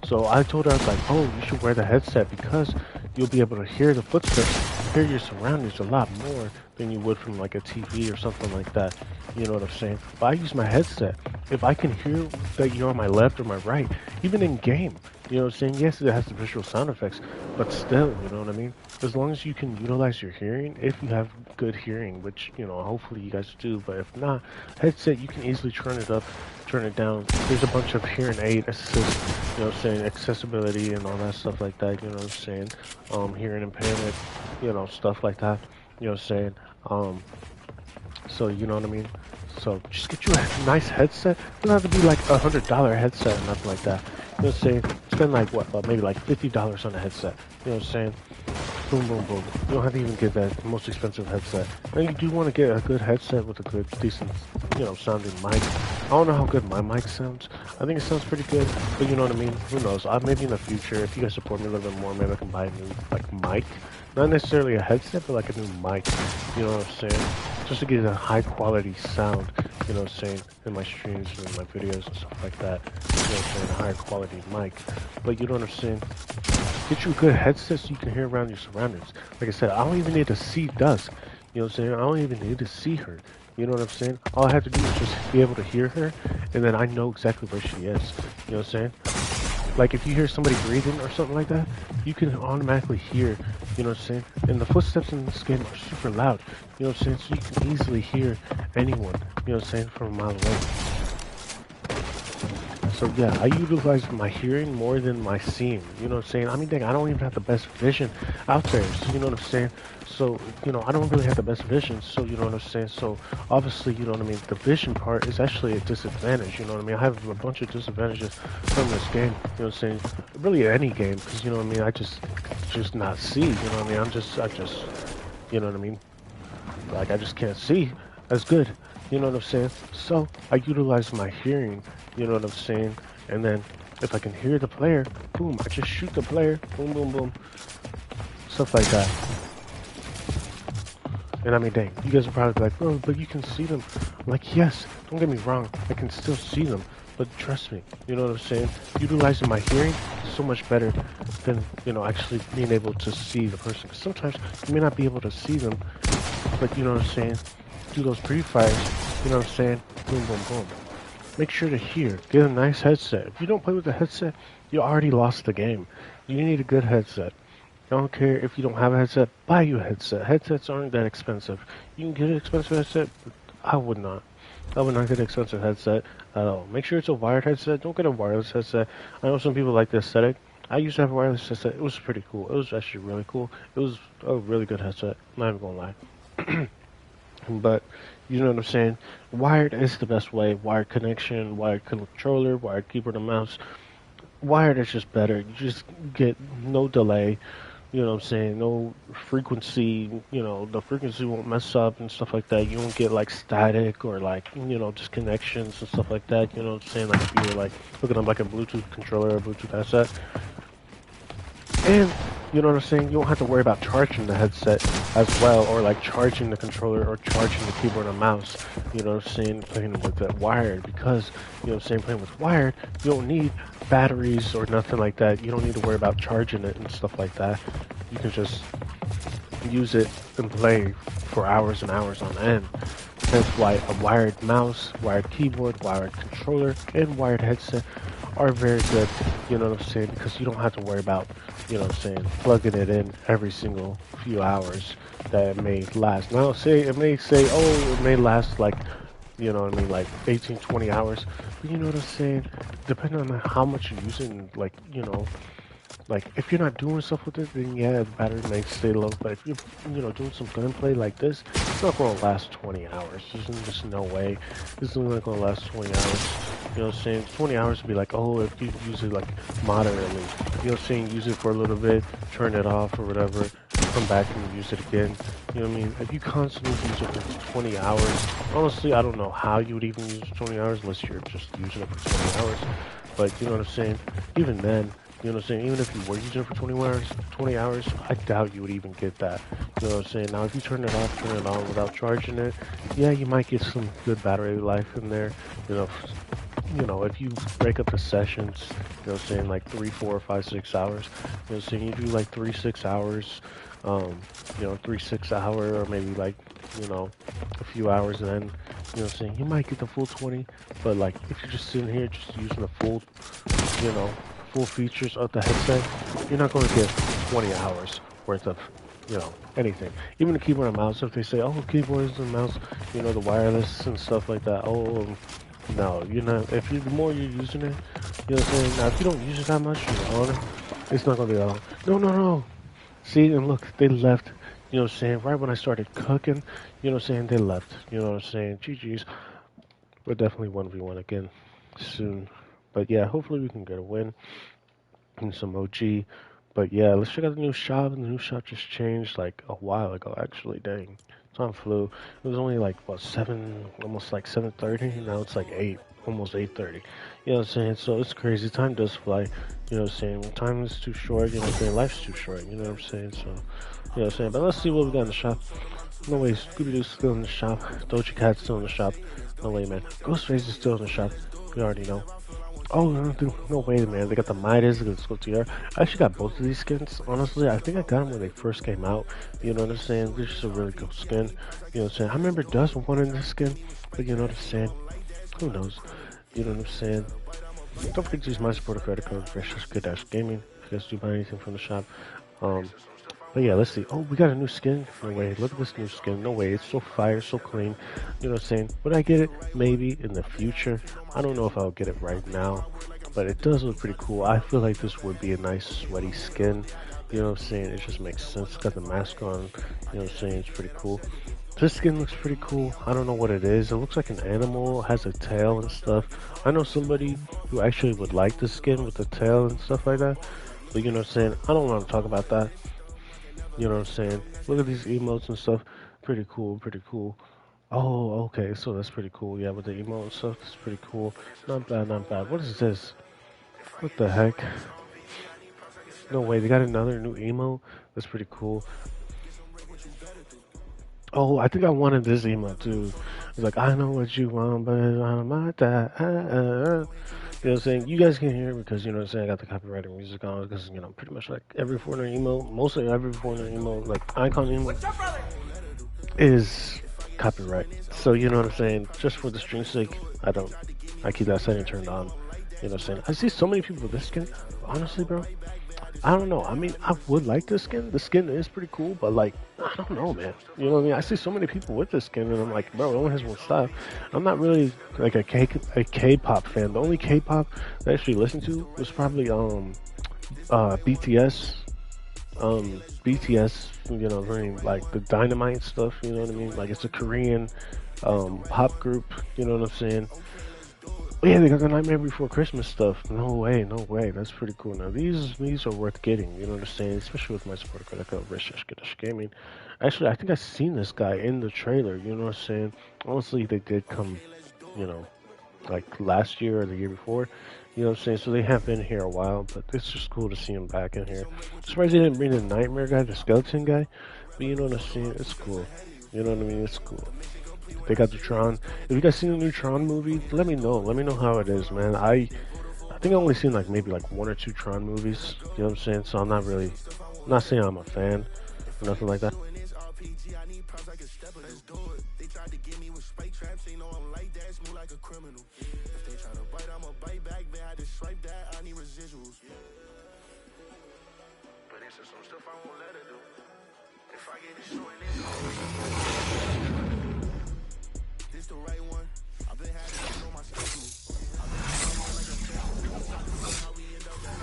So I told her, I was like, oh, you should wear the headset because you'll be able to hear the footsteps, hear your surroundings a lot more than you would from like a TV or something like that. You know what I'm saying? But I use my headset. If I can hear that you're on my left or my right, even in game, you know what I'm saying? Yes, it has the visual sound effects, but still, you know what I mean? As long as you can utilize your hearing, if you have good hearing, which, you know, hopefully you guys do, but if not, headset, you can easily turn it up, turn it down. There's a bunch of hearing aid assist, you know what I'm saying, accessibility and all that stuff like that, you know what I'm saying? Hearing impairment, you know, stuff like that, you know what I'm saying? So, you know what I mean? So, just get you a nice headset. It doesn't have to be like $100 headset or nothing like that. You know what I'm saying? Spend like, what, maybe like $50 on a headset. You know what I'm saying? Boom, boom, boom. You don't have to even get that most expensive headset. And you do want to get a good headset with a good, decent, you know, sounding mic. I don't know how good my mic sounds. I think it sounds pretty good, but you know what I mean? Who knows? Maybe in the future, if you guys support me a little bit more, maybe I can buy a new, like, mic. Not necessarily a headset, but like a new mic. You know what I'm saying? Just to get a high quality sound, you know what I'm saying, in my streams and my videos and stuff like that. You know what I'm saying? A higher quality mic. But you know what I'm saying? Get you a good headset so you can hear around your surroundings. Like I said, I don't even need to see Dusk. You know what I'm saying? I don't even need to see her. You know what I'm saying? All I have to do is just be able to hear her, and then I know exactly where she is. You know what I'm saying? Like if you hear somebody breathing or something like that, you can automatically hear, you know what I'm saying? And the footsteps in this game are super loud, you know what I'm saying? So you can easily hear anyone, you know what I'm saying, from a mile away. So yeah, I utilize my hearing more than my seeing, you know what I'm saying? I mean, dang, I don't even have the best vision out there, so you know what I'm saying? So, you know, I don't really have the best vision, so you know what I'm saying? So, obviously, you know what I mean, the vision part is actually a disadvantage, you know what I mean? I have a bunch of disadvantages from this game, you know what I'm saying? Really any game, because, you know what I mean, I just not see, you know what I mean? I just, you know what I mean? Like, I just can't see as good, you know what I'm saying? So, I utilize my hearing, you know what I'm saying? And then, if I can hear the player, boom, I just shoot the player, boom, boom, boom. Stuff like that. And I mean, dang, you guys are probably like, bro, but you can see them. I'm like, yes, don't get me wrong, I can still see them. But trust me, you know what I'm saying? Utilizing my hearing is so much better than, you know, actually being able to see the person. Because sometimes you may not be able to see them, but you know what I'm saying? Do those pre-fires, you know what I'm saying? Boom, boom, boom. Make sure to hear. Get a nice headset. If you don't play with a headset, you already lost the game. You need a good headset. I don't care if you don't have a headset, buy you a headset. Headsets aren't that expensive. You can get an expensive headset, but I would not. I would not get an expensive headset at all. Make sure it's a wired headset. Don't get a wireless headset. I know some people like the aesthetic. I used to have a wireless headset. It was pretty cool. It was actually really cool. It was a really good headset. I'm not even gonna lie. But, you know what I'm saying? Wired is the best way. Wired connection, wired controller, wired keyboard and mouse. Wired is just better. You just get no delay. You know what I'm saying? No frequency, you know, the frequency won't mess up and stuff like that. You won't get like static or like, you know, disconnections and stuff like that. You know what I'm saying? Like if you were like looking at like a Bluetooth controller or Bluetooth headset. And, you know what I'm saying? You don't have to worry about charging the headset as well, or like charging the controller or charging the keyboard and mouse. You know what I'm saying? Playing with that wired, because, you know what I'm saying? Playing with wired, you don't need batteries or nothing like that. You don't need to worry about charging it and stuff like that. You can just use it and play for hours and hours on end. That's why a wired mouse, wired keyboard, wired controller, and wired headset are very good, you know what I'm saying, because you don't have to worry about, you know what I'm saying, plugging it in every single few hours that it may last. Now, it may say, oh, it may last like, you know what I mean, like 18, 20 hours, but you know what I'm saying, depending on how much you're using, like, you know, like, if you're not doing stuff with it, then yeah, the battery may stay low. But if you're, you know, doing some gunplay like this, it's not going to last 20 hours. There's just no way. This is not going to last 20 hours. You know what I'm saying? 20 hours would be like, oh, if you use it like moderately. You know what I'm saying? Use it for a little bit, turn it off or whatever, come back and use it again. You know what I mean? If you constantly use it for 20 hours, honestly, I don't know how you would even use 20 hours unless you're just using it for 20 hours. But you know what I'm saying? Even then, you know what I'm saying? Even if you were using it for 20 hours, I doubt you would even get that. You know what I'm saying? Now, if you turn it off, turn it on without charging it, yeah, you might get some good battery life in there. You know, if you break up the sessions, you know what I'm saying, like 3, 4, 5, 6 hours, you know what I'm saying, you do like 3, 6 hours, you know, 3, 6 hour, or maybe like, you know, a few hours, and then, you know what I'm saying, you might get the full 20, but like, if you're just sitting here, just using the full, you know, full features of the headset, you're not going to get 20 hours worth of, you know, anything. Even the keyboard and mouse, if they say, oh, keyboards and mouse, you know, the wireless and stuff like that, oh, no, you're not. If you, the more you're using it, you know what I'm saying? Now, if you don't use it that much, you're on it, it's not going to be that long. No, no, no. See, and look, they left, you know what I'm saying? Right when I started cooking, you know what I'm saying? They left, you know what I'm saying? GG's. We're definitely 1v1 again soon. But yeah, hopefully we can get a win and some OG. But yeah, let's check out the new shop. The new shop just changed like a while ago, actually. Dang, time flew. It was only like what 7, almost like 7:30. Now it's like 8, almost 8:30. You know what I'm saying? So it's crazy. Time does fly. You know what I'm saying? Time is too short. You know what I'm saying? Life's too short. You know what I'm saying? So you know what I'm saying? But let's see what we got in the shop. No way, Scooby-Doo's still in the shop. Doja Cat's still in the shop. No way, man. Ghostface is still in the shop. We already know. Oh, no way, man. They got the Midas, the Scotier. I actually got both of these skins, honestly. I think I got them when they first came out. You know what I'm saying? They're just a really good skin. You know what I'm saying? I remember Dust wanted this skin, but you know what I'm saying? Who knows? You know what I'm saying? Don't forget to use my supporter credit code, Fresh Good Gaming, if you guys do buy anything from the shop. But yeah, let's see. Oh, we got a new skin. No way. Look at this new skin. No way. It's so fire, so clean. You know what I'm saying? Would I get it? Maybe in the future. I don't know if I'll get it right now. But it does look pretty cool. I feel like this would be a nice sweaty skin. You know what I'm saying? It just makes sense. It's got the mask on. You know what I'm saying? It's pretty cool. This skin looks pretty cool. I don't know what it is. It looks like an animal. It has a tail and stuff. I know somebody who actually would like the skin with the tail and stuff like that. But you know what I'm saying? I don't want to talk about that. You know what I'm saying? Look at these emotes and stuff. Pretty cool, pretty cool. Oh, okay, so that's pretty cool. Yeah, with the emote and stuff, that's pretty cool. Not bad, not bad. What is this? What the heck? No way, they got another new emote? That's pretty cool. Oh, I think I wanted this emote too. It's like, I know what you want, but I'm not that. You know what I'm saying? You guys can hear it because, you know what I'm saying, I got the copyrighted music on because, you know, pretty much like every Fortnite emote, mostly every Fortnite emote, like icon emote, is copyright. So, you know what I'm saying? Just for the stream's sake, I keep that setting turned on. You know what I'm saying? I see so many people with this skin. Honestly, bro, I don't know. I mean, I would like this skin. The skin is pretty cool, but like, I don't know, man. You know what I mean? I see so many people with this skin, and I'm like, bro, it only has one style. I'm not really like a K-pop fan. The only K-pop that I actually listened to was probably BTS. BTS, you know, very like the Dynamite stuff. You know what I mean? Like it's a Korean pop group. You know what I'm saying? Oh, yeah, they got the Nightmare Before Christmas stuff. No way, no way. That's pretty cool. Now these are worth getting. You know what I'm saying? Especially with my supporter credit code, Fresh Gaming. Actually, I think I've seen this guy in the trailer. You know what I'm saying? Honestly, they did come, you know, like last year or the year before. You know what I'm saying? So they have been here a while, but it's just cool to see him back in here. Surprised they didn't bring the Nightmare guy, the skeleton guy. But you know what I'm saying? It's cool. You know what I mean? It's cool. They got the Tron. If you guys seen the new Tron movie, let me know. Let me know how it is, man. I think I only seen like maybe like 1 or 2 Tron movies. You know what I'm saying? So I'm not saying I'm a fan or nothing like that. They know I'm like that, smooth like a criminal. If they try to bite, I'ma bite back. Then I just swipe that, I need residuals. But it's some stuff I won't let her do. If I get it short in this the right one. I've been having it on my schedule. I've been like a how we end up that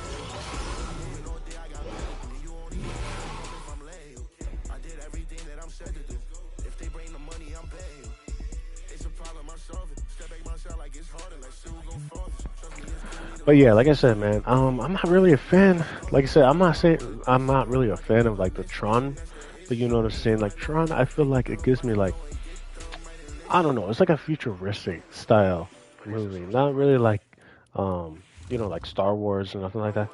moving all day, I got better. And you only if I'm lame. I did everything that I'm said to do. If they bring the money, I'm paying. It's a problem, I'm solving. Step back myself like it's harder, like still go forward. Trust me, it's cool. But yeah, like I said, man, I'm not really a fan. Like I said, I'm not really a fan of like the Tron. But you know what I'm saying? Like Tron, I feel like it gives me like, I don't know, it's like a futuristic style movie. Not really like like Star Wars or nothing like that.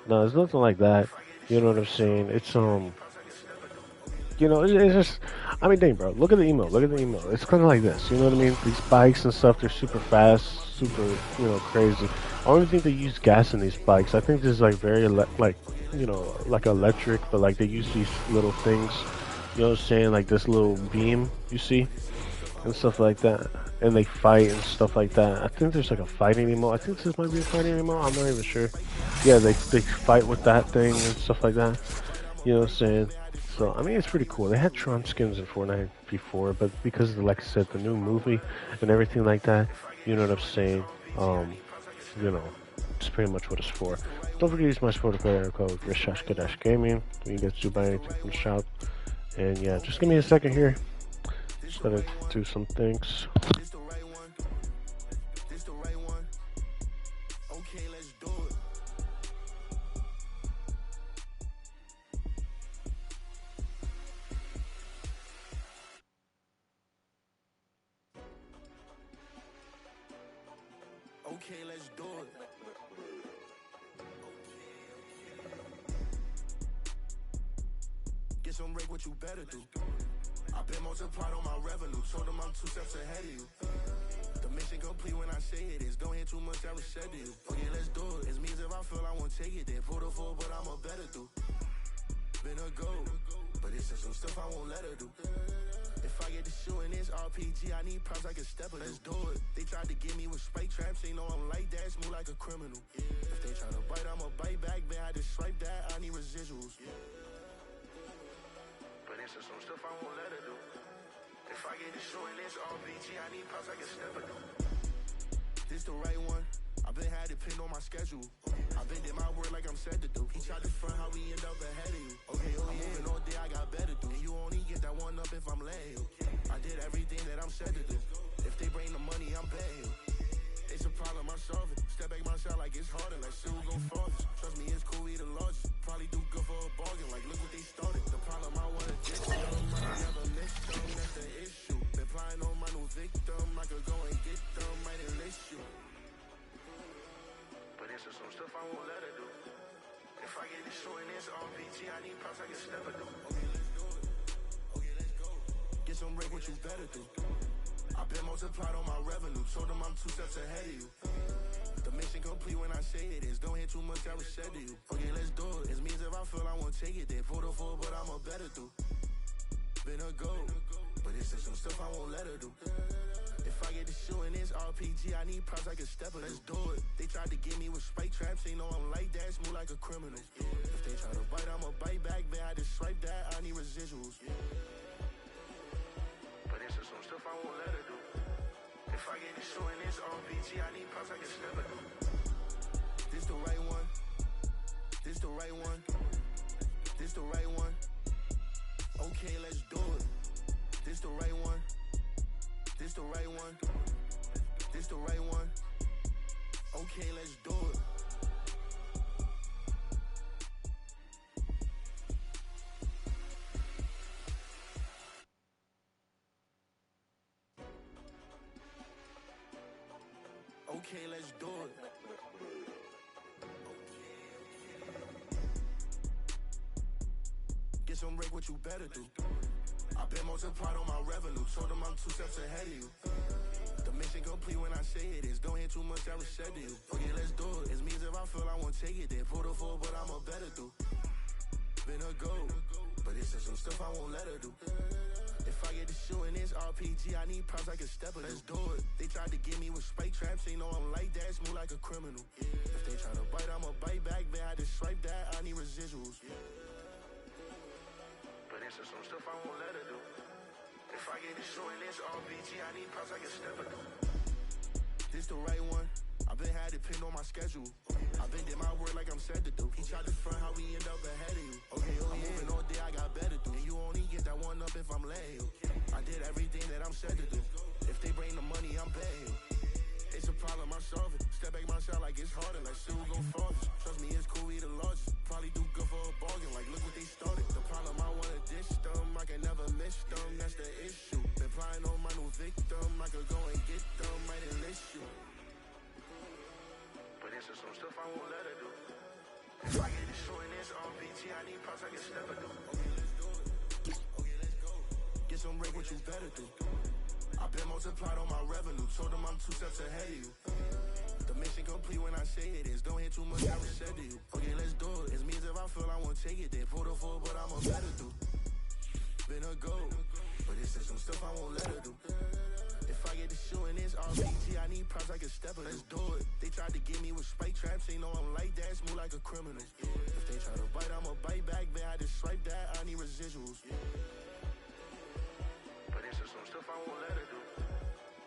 No, it's nothing like that. You know what I'm saying? It's just, I mean, dang, bro, look at the email. Look at the email. It's kind of like this. You know what I mean? These bikes and stuff, they're super fast, super, crazy. I don't even think they use gas in these bikes. I think this is like very, like electric, but like they use these little things. You know what I'm saying? Like this little beam, you see? And stuff like that. And they fight and stuff like that. I think there's like a fighting emote. I think this might be a fighting emote. I'm not even sure. Yeah, they fight with that thing and stuff like that. You know what I'm saying? So, I mean, it's pretty cool. They had Tron skins in Fortnite before, but because of, like I said, the new movie and everything like that, you know what I'm saying? You know, it's pretty much what it's for. Don't forget to use my supporter code RishashKadash Gaming when you get to buy anything from the shop. And yeah, just give me a second here. Just gotta do some things. This the right one. This the right one. Okay, let's do it. Okay, let's do it. Get some break, what you better do. I've been multiplied on my revenue. Told them I'm 2 steps ahead of you. The mission complete when I say it is. Don't hear too much, I was said to you. Okay, let's do it. It means if I feel I won't take it, then pull the full, but I'm a better do. Been a go, but it's some stuff I won't let her do. If I get to shooting this RPG, I need props like a stepper. Let's do it. They tried to get me with spike traps. They know I'm like that, smooth like a criminal. If they try to bite, I'ma bite back. Then I just swipe that, I need residuals. But it's some stuff I won't let her do. If I get to shooting this RPG, I need props like a stepper. This the right one. I've been had it pinned on my schedule. I've been did my word like I'm said to do. He tried to front how we end up ahead of you. Okay, I'm moving all day, I got better do. And you only get that one up if I'm laying. I did everything that I'm said to do. If they bring the money, I'm paying. It's a problem, I'm solving. Step back myself like it's harder, like still go forward. Trust me, it's cool, we the largest. Probably do good for a bargain, like look what they started. The problem I wanna get to, never miss them, that's the issue. Been plying on my new victim, I could go and get them, might enlist you. But it's some stuff I won't let her do. If I get this short in this RPG, I need props like a stepper do. Okay, let's do it. Okay, let's go. Get some break, what you better do. I've been multiplied on my revenue. Told them I'm 2 steps ahead of you. The mission complete when I say it is. Don't hear too much, I was said to you. Okay, let's do it. It means if I feel I won't take it, then pull the full, but I'm a better do. Been a go, but it's some stuff I won't let her do. If I get to shooting this RPG, I need props like a stepper. Let's do it. They tried to get me with spike traps. They know I'm like that, smooth like a criminal. If they try to bite, I'ma bite back. Then I just swipe that, I need residuals. But it's some stuff I won't let her do. If I get to shooting this RPG, I need props like a stepper. This the right one. This the right one. This the right one. Okay, let's do it. This the right one. This the right one. This the right one. Okay, let's do it. Okay, let's do it. Get some break, what you better do. I've been multiplied on my revenue. Told them I'm 2 steps ahead of you. The mission complete when I say it is. Don't hear too much, I was said to you. Okay, let's do it. It means if I feel I won't take it, then pull the full, but I'm a better do. Been a go, but it's some stuff I won't let her do. If I get to shooting this RPG, I need props like a stepper. Let's do it. They tried to get me with spike traps, they know I'm like that, smooth like a criminal. If they try to bite, I'ma bite back, then I just swipe that, I need residuals. But this is some stuff I won't let her do. If I get to shooting this RPG, I need props like a stepper. This the right one. I've been had it pinned on my schedule. I've been did my work like I'm said to do. He tried to front how we end up ahead of you. Okay, I'm moving all day, I got better do. And you only get that one up if I'm letting you. I did everything that I'm said to do. If they bring the money, I'm betting you. It's a problem, I solve it. Step back myself like it's harder, like shit will go farthest. Trust me, it's cool, we the largest. Probably do good for a bargain, like look what they started. The problem, I wanna dish them, I can never miss them, that's the issue. Been plying on my new victim, I could go and get them, might enlist you. But this is some stuff I won't let her do. If I get to shooting this RPG, I need props like a stepper do. Okay, let's do it. Okay, let's go. Get some break, what you better do. I've been multiplied on my revenue, told them I'm 2 steps ahead of you. The mission complete when I say it is, don't hear too much, I said to you. Okay, let's do it. It's me as if I feel I won't take it there. Pull the full, but I'm a better do. Been a go, but this is some stuff I won't let her do. If I get to shooting this RPG, I need props like a stepper. Let's do it. They tried to get me with spike traps, they know I'm like that, smooth like a criminal. If they try to bite, I'ma bite back, then I just swipe that, I need residuals. But this is some stuff I won't let her do.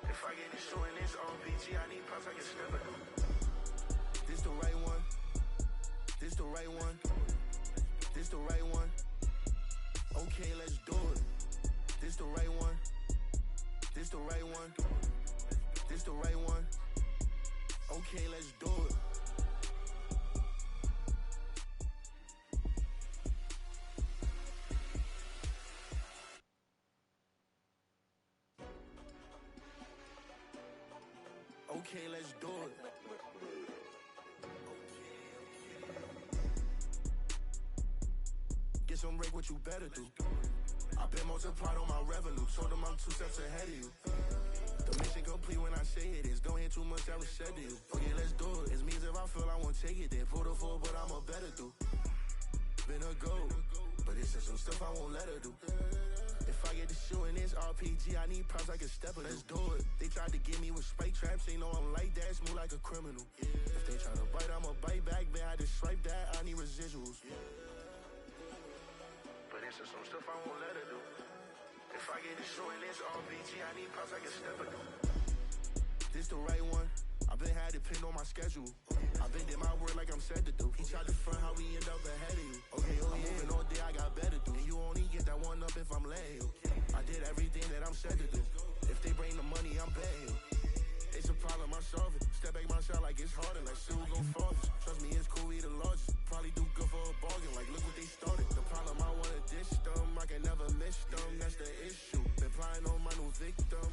If I get to shooting this RPG, I need props like a stepper. This the right one. This the right one. This the right one. Okay, let's do it. This the right one. This the right one. This the right one. Okay, let's do it. Okay, let's do it. Get some break, what you better do. I've been multiplied on my revenue, told them I'm 2 steps ahead of you. The mission complete when I say it is, don't hear too much, I was said to you. Okay, let's do it. It's me as if I feel I won't take it there. Pull the full, but I'm a better do. Been a go, but this is some stuff I won't let her do. If I get to shooting this RPG, I need props like a stepper. Let's do it. They tried to get me with spike traps, they know I'm like that, smooth like a criminal. If they try to bite, I'ma bite back, then I just swipe that, I need residuals. But this is some stuff I won't let her do. If I get to shooting this RPG, I need props like a stepper do. This the right one. I've been had it pinned on my schedule. I've been did my work like I'm said to do. He tried to front how we end up ahead of you. Okay, I'm moving all day, I got better do. And you only get that one up if I'm letting you. I did everything that I'm said to do. If they bring the money, I'm betting you. It's a problem, I solve it. Step back myself like it's harder, like shit will go farthest. Trust me, it's cool, we the largest. Probably do good for a bargain, like look what they started. The problem, I wanna dish them, I can never miss them, that's the issue. Been plying on my new victim.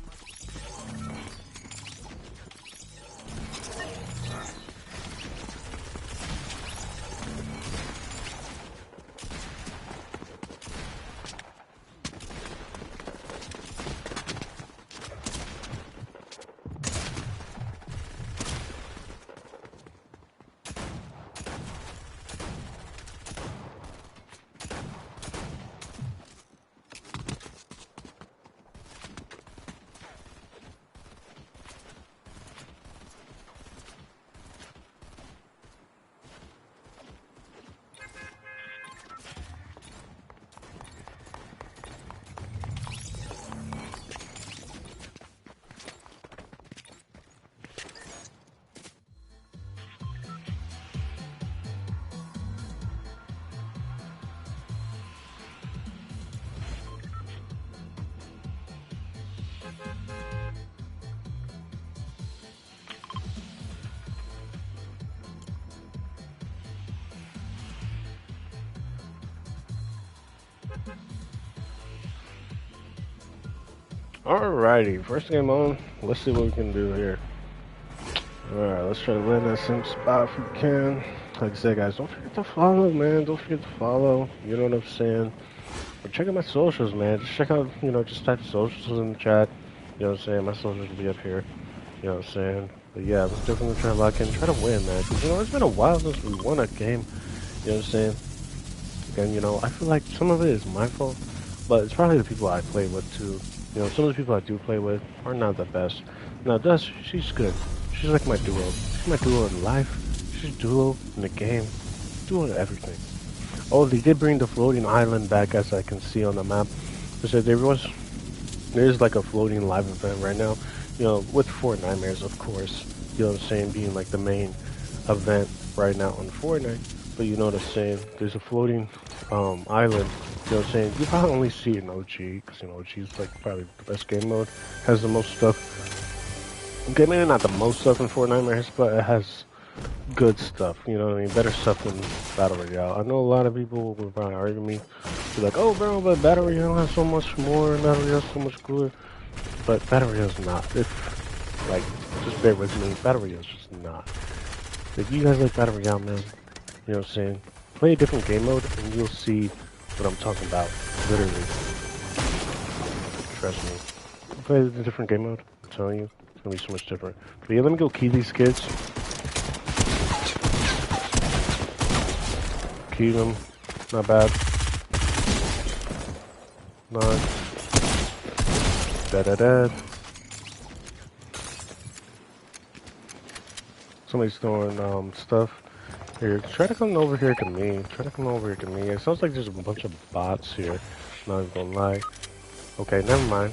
Alrighty, first game on. Let's see what we can do here. Alright, let's try to win that same spot if we can. Like I said, guys, don't forget to follow, man. Don't forget to follow. You know what I'm saying? Or check out my socials, man. Just check out, just type socials in the chat. You know what I'm saying? My socials will be up here. You know what I'm saying? But yeah, let's definitely try to lock in. Try to win, man. Because, it's been a while since we won a game. You know what I'm saying? And, I feel like some of it is my fault. but it's probably the people I play with too. You know, some of the people I do play with are not the best. Now, she's good. She's like my duo. She's my duo in life. She's duo in the game. Duo in everything. Oh, they did bring the floating island back, as I can see on the map. So there's like a floating live event right now. You know, with Fortnite, of course. You know what I'm saying? Being like the main event right now on Fortnite. But you know what I'm saying? There's a floating island. You know what I'm saying? You probably only see it in OG, because you know OG is like probably the best game mode. Has the most stuff. Okay, maybe not the most stuff in Fortnite, but it has good stuff. You know what I mean? Better stuff than Battle Royale. I know a lot of people will probably argue me. Be like, oh, bro, but Battle Royale has so much more. Battle Royale's so much cooler. But Battle Royale's not. If, like, just bear with me. Battle Royale's just not. If you guys like Battle Royale, man, you know what I'm saying? Play a different game mode and you'll see what I'm talking about. Literally. Trust me. Play a different game mode. I'm telling you. It's gonna be so much different. But yeah, let me go key these kids. Key them. Not bad. Nice. Dead. Somebody's throwing stuff. Here, try to come over here to me. It sounds like there's a bunch of bots here. Not even gonna lie. Okay, never mind.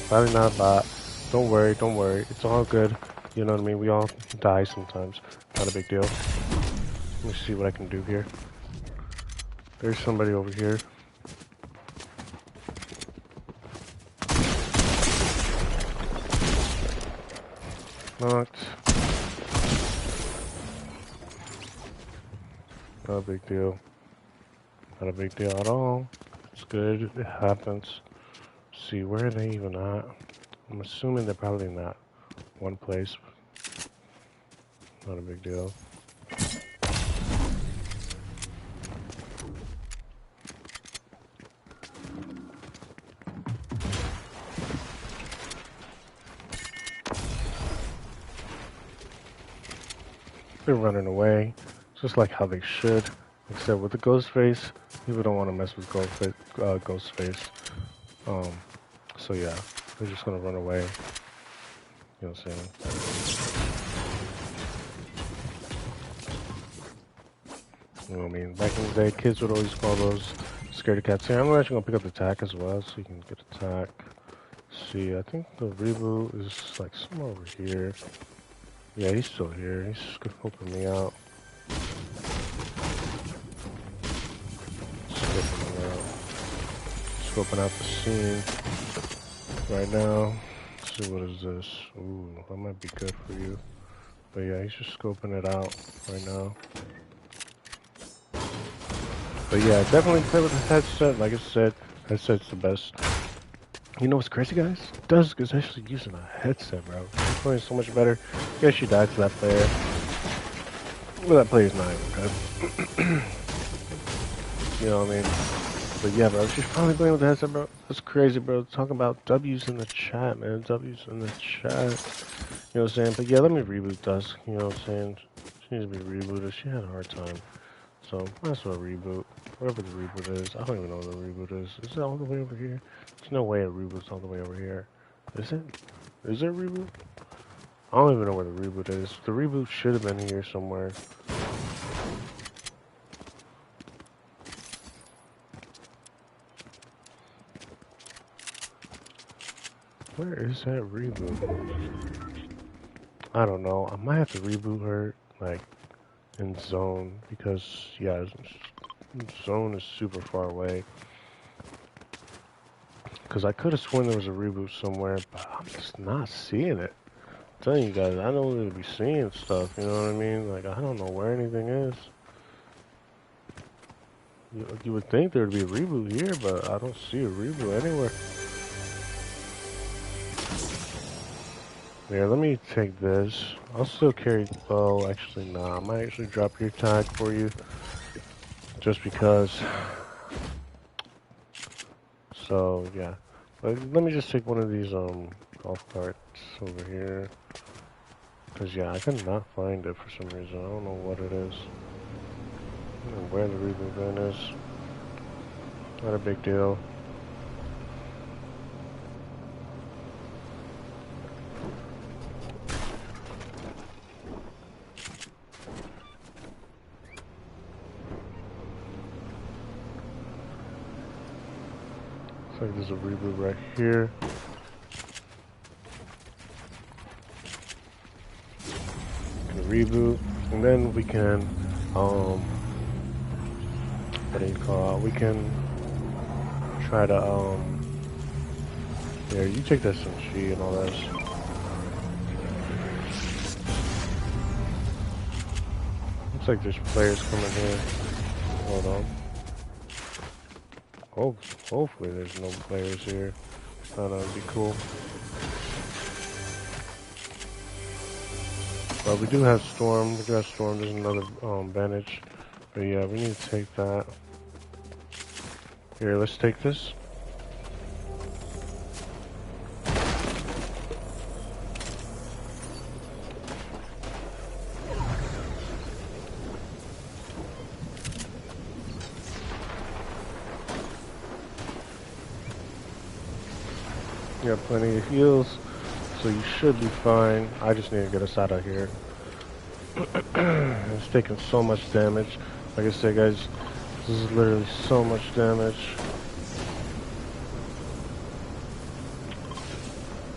Probably not a bot. Don't worry. It's all good. You know what I mean? We all die sometimes. Not a big deal. Let me see what I can do here. There's somebody over here. Knocked. Not a big deal. Not a big deal at all. It's good. It happens. See, where are they even at? I'm assuming they're probably not one place. Not a big deal. They're running away, just like how they should. Except with the ghost face, people don't want to mess with ghost face. So yeah, they're just gonna run away. You know what I'm saying? You know what I mean? Back in the day, kids would always call those scaredy cats. Here, I'm actually gonna pick up the tack as well, so you can get a tack. See, I think the reboot is like somewhere over here. Yeah, he's still here. He's scoping me out. Scoping out the scene right now. Let's see, what is this? Ooh, that might be good for you. But yeah, he's just scoping it out right now. But yeah, definitely play with the headset. Like I said, headset's the best. You know what's crazy, guys? Dusk is actually using a headset, bro. He's playing so much better. Guess she died to that player. Well, that player's not even good. You know what I mean? But yeah, bro, she's finally playing with the headset, bro. That's crazy, bro. Talking about W's in the chat, man. W's in the chat. You know what I'm saying? But yeah, let me reboot Dusk. You know what I'm saying? She needs to be rebooted. She had a hard time. So, might as well reboot. Whatever the reboot is. I don't even know what the reboot is. Is it all the way over here? There's no way a reboot's all the way over here. Is it? Is there a reboot? I don't even know where the reboot is. The reboot should have been here somewhere. Where is that reboot? I don't know. I might have to reboot her, like, in zone. Because, yeah, zone is super far away. Because I could have sworn there was a reboot somewhere, but I'm just not seeing it. I'm telling you guys, I don't really be seeing stuff, you know what I mean? Like, I don't know where anything is. You would think there would be a reboot here, but I don't see a reboot anywhere. Yeah, let me take this. I'll still carry, oh, actually, nah. I might actually drop your tag for you. Just because. So, yeah. But let me just take one of these, golf carts over here. Because, yeah, I could not find it for some reason. I don't know what it is. I don't know where the reboot gun is. Not a big deal. Looks like there's a reboot right here. Reboot, and then we can what do you call it? We can try to here, you take this some G and all that. Looks like there's players coming here. Hold on. Hopefully there's no players here. That would be cool. But we do have Storm. We got Storm. There's another bandage. But yeah, we need to take that. Here, let's take this. You got plenty of heals, so you should be fine. I just need to get us out of here. It's taking so much damage. Like I said, guys, this is literally so much damage.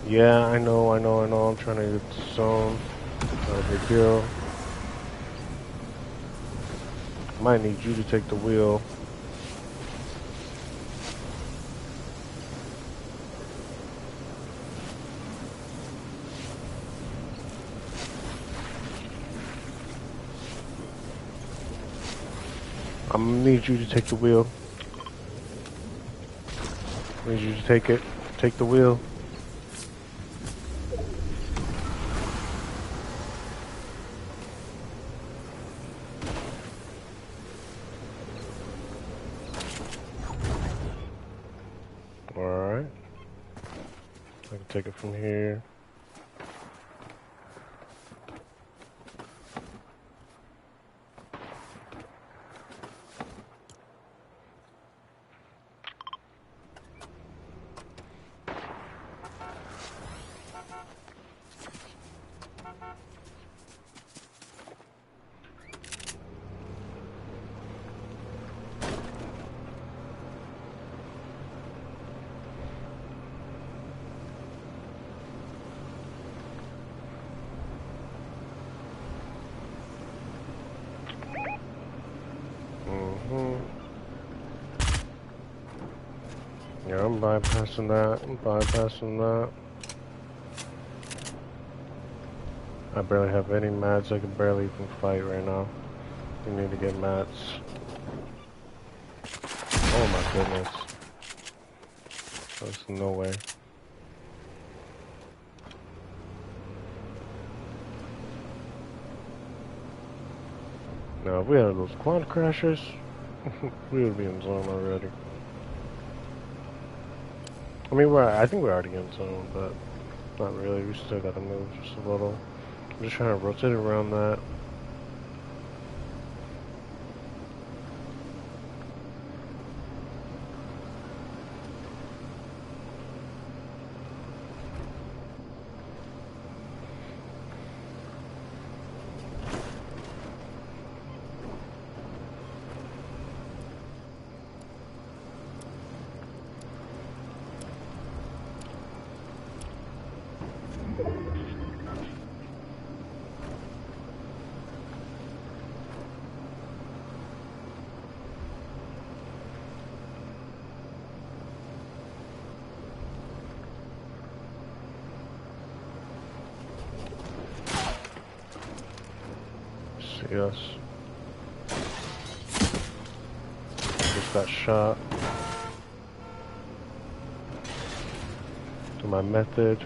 Yeah, I know. I'm trying to get the zone. Not a big deal. Might need you to take the wheel. I'm gonna need you to take the wheel. I need you to take it. Take the wheel. Alright. I can take it from here. Yeah, I'm bypassing that. I barely have any mats. I can barely even fight right now. You need to get mats. Oh my goodness. There's no way. Now, if we had those quad crashers, we would be in zone already. I mean, I think we're already in zone, but not really. We still gotta move just a little. I'm just trying to rotate around that. Yes. Just got shot. To my method.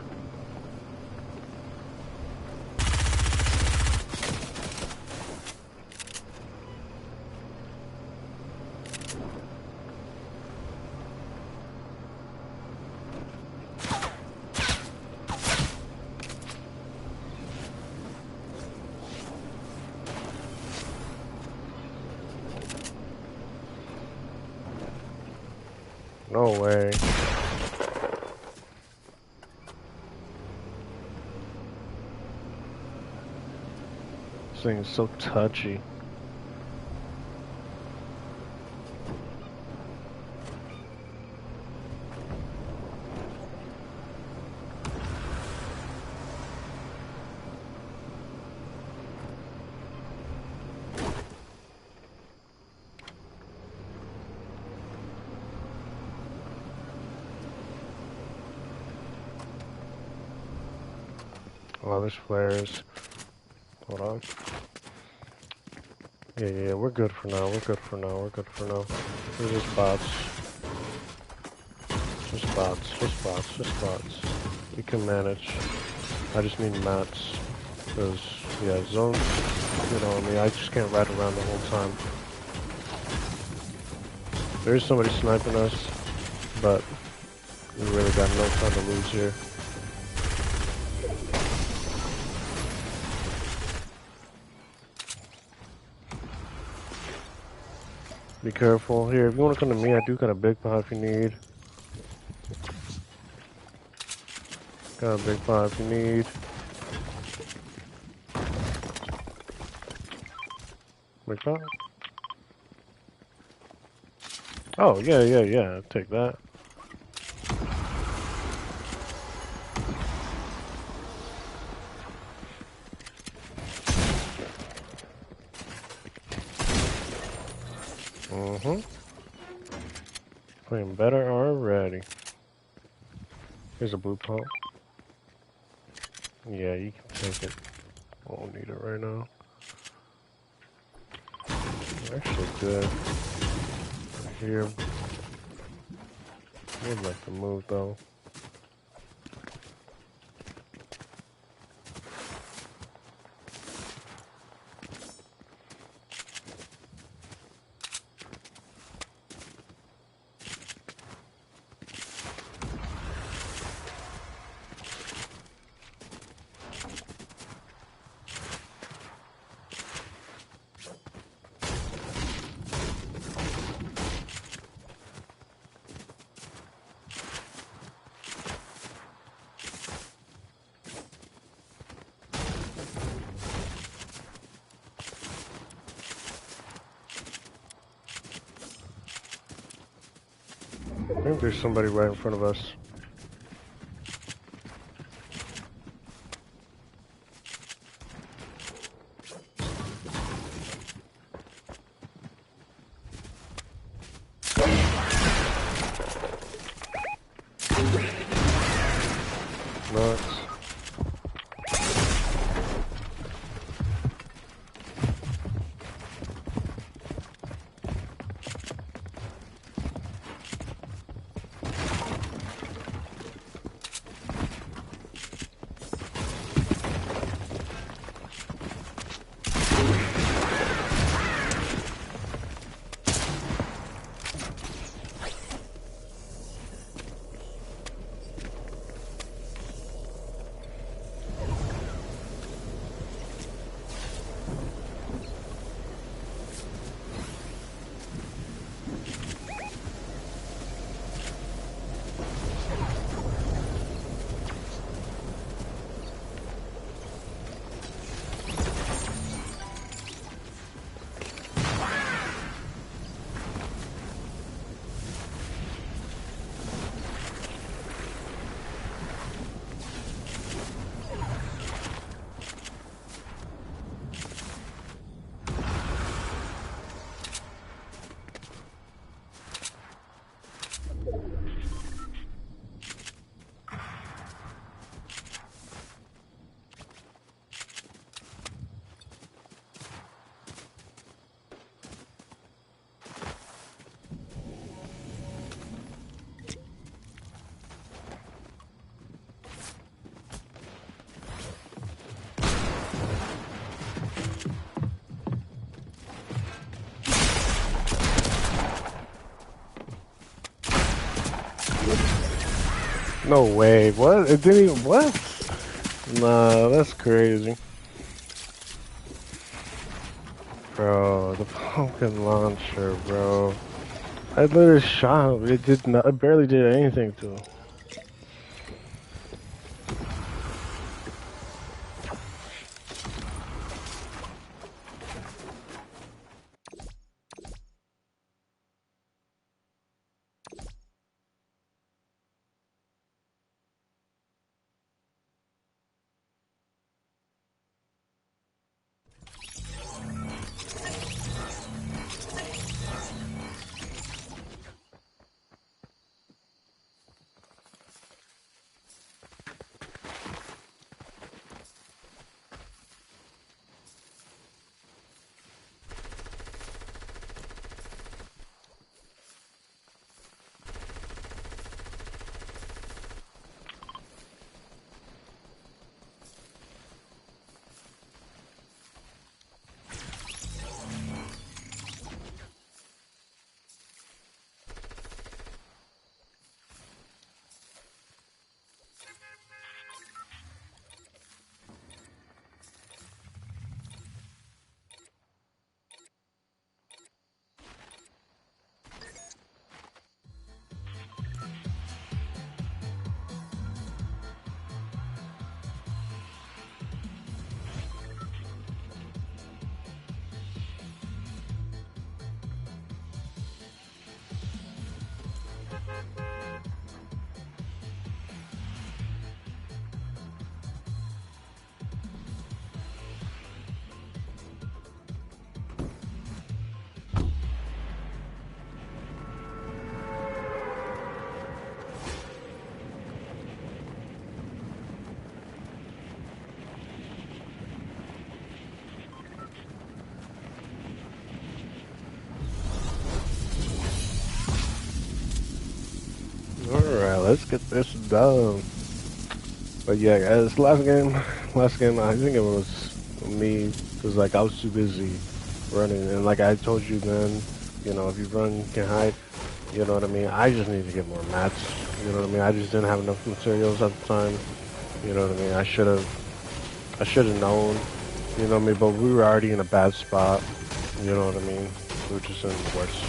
No way. This thing is so touchy. Oh, there's flares. Hold on. Yeah, we're good for now. We're good for now. We're good for now. There's just bots. Just bots. Just bots. Just bots. We can manage. I just need mats. Because, yeah, zones, you know, I mean, I just can't ride around the whole time. There's somebody sniping us, but we really got no time to lose here. Be careful. Here, if you want to come to me, I do got a big pot if you need. Got a big pot if you need. Big pot? Oh, yeah. Take that. Playing better already. Here's a blue pump. Yeah, you can take it. I don't need it right now. Actually good. Here. Would like to move though. I think there's somebody right in front of us. Nuts. No way. What? It didn't even. What? Nah, that's crazy. Bro, the pumpkin launcher, bro. I literally shot him. It did not. It barely did anything to him. Alright, let's get this done. But yeah, guys, last game, I think it was me, because like I was too busy running, and like I told you, man, you know, if you run, you can hide. You know what I mean? I just need to get more mats. You know what I mean? I just didn't have enough materials at the time. You know what I mean? I should have known. You know what I mean? But we were already in a bad spot. You know what I mean? We were just in the worst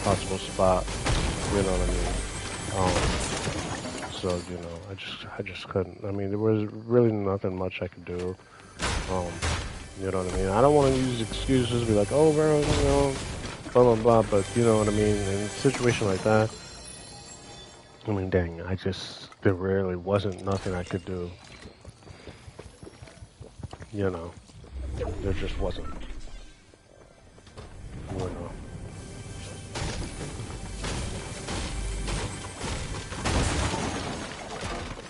possible spot. You know what I mean? So you know, I just couldn't. I mean, there was really nothing much I could do. Um, you know what I mean? I don't want to use excuses, be like, oh, bro, you know, blah blah blah. But you know what I mean? In a situation like that, I mean, dang, there really wasn't nothing I could do. You know, there just wasn't. You know.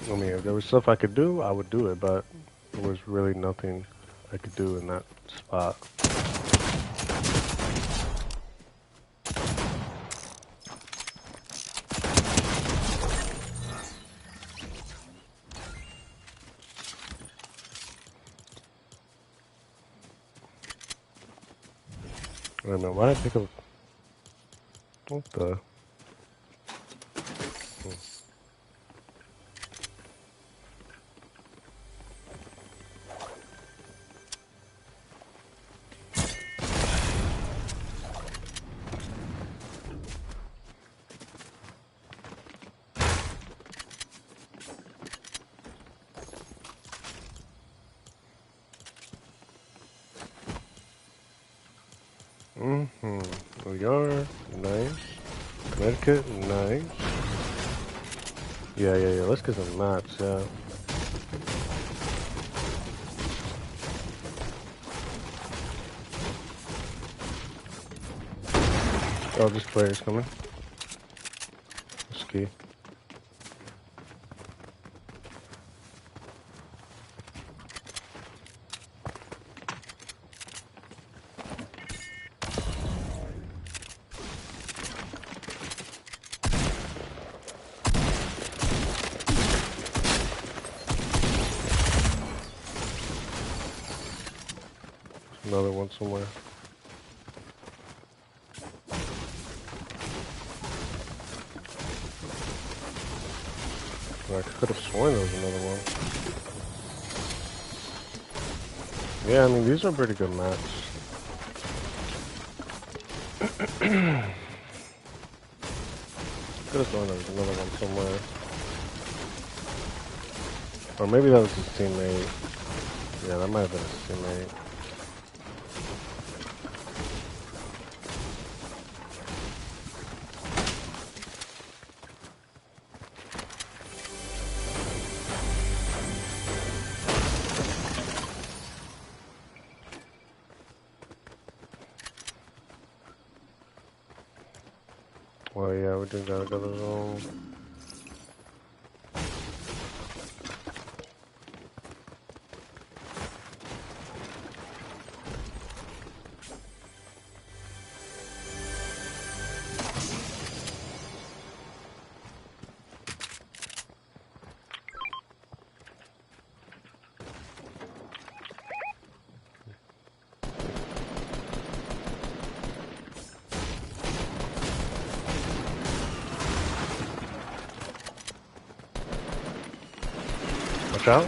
I mean, if there was stuff I could do, I would do it, but there was really nothing I could do in that spot. Wait a minute, why did I pick up... What the... We are nice. Connecticut, nice. Yeah. Let's get some maps, yeah. Oh, this player's coming. Ski. Another one somewhere. I could have sworn there was another one. Yeah, I mean, these are pretty good maps. Could have thrown another one somewhere. Or maybe that was his teammate. Yeah, that might have been his teammate. Oh yeah, we do gotta go to the zone. Watch out.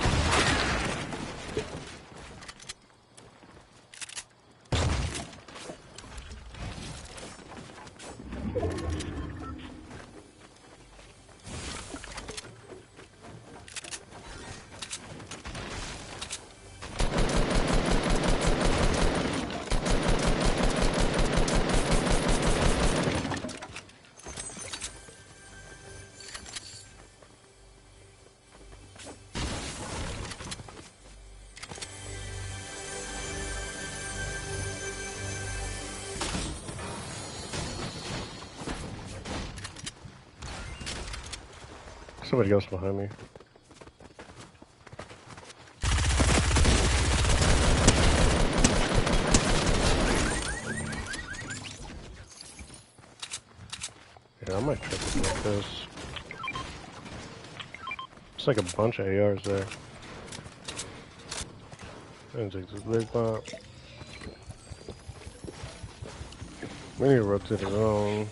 Somebody else behind me. Yeah, I might try something like this. It's like a bunch of ARs there. I'm gonna take this big pop. We need to rotate it on.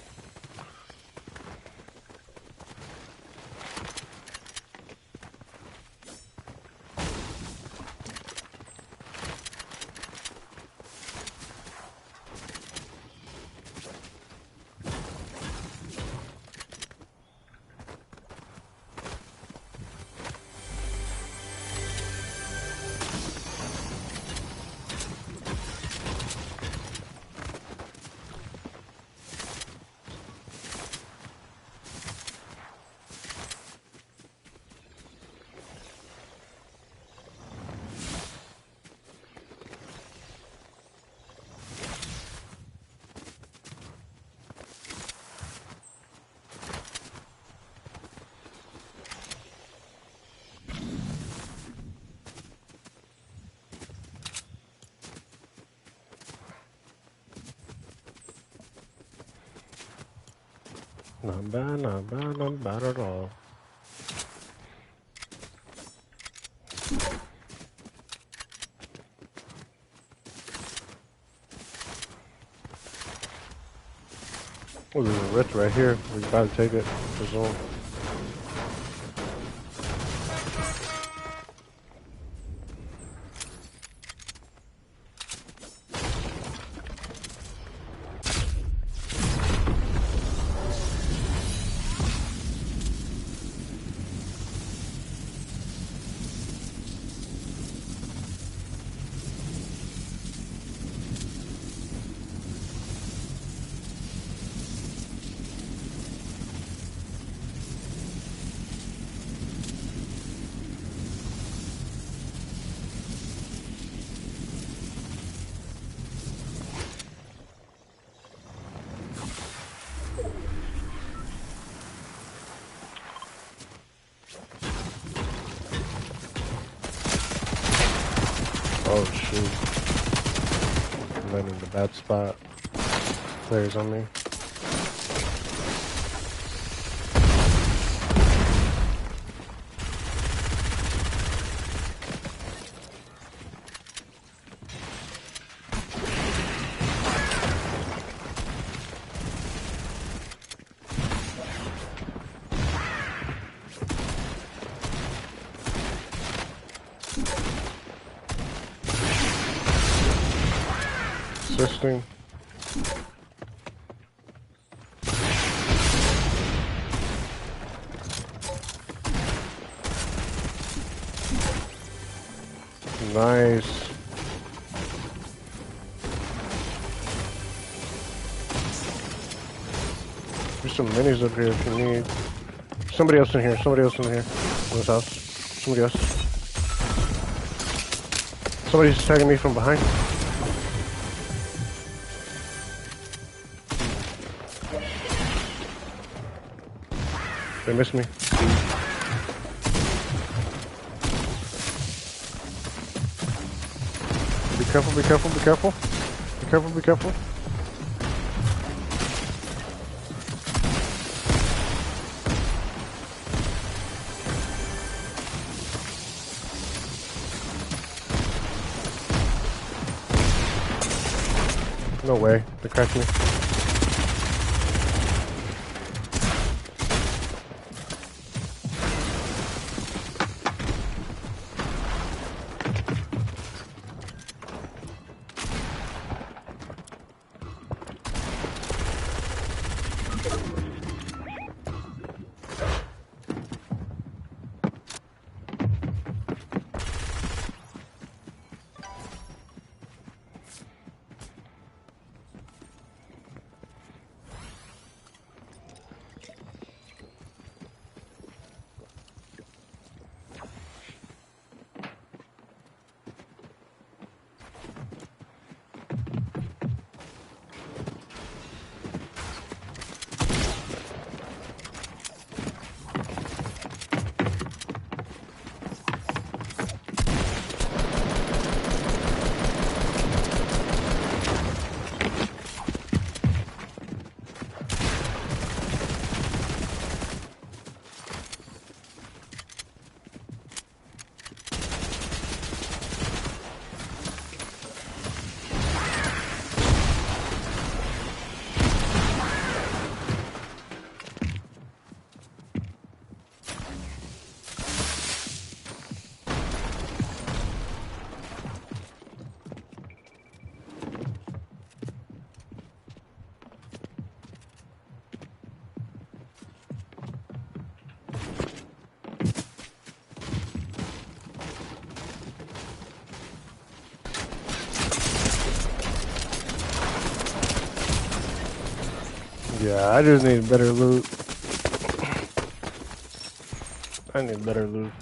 Not bad, not bad, not bad at all. Oh, there's a rift right here. We gotta take it. The zone. Oh shoot. I'm landing in the bad spot. Players on me. Assisting. Nice. There's some minis up here if you need. Somebody else in here. Somebody else in here. In this house. Somebody else. Somebody's attacking me from behind. They missed me. Be careful, be careful, be careful. Be careful, be careful. No way. They cracked me. Yeah, I just need better loot. I need better loot.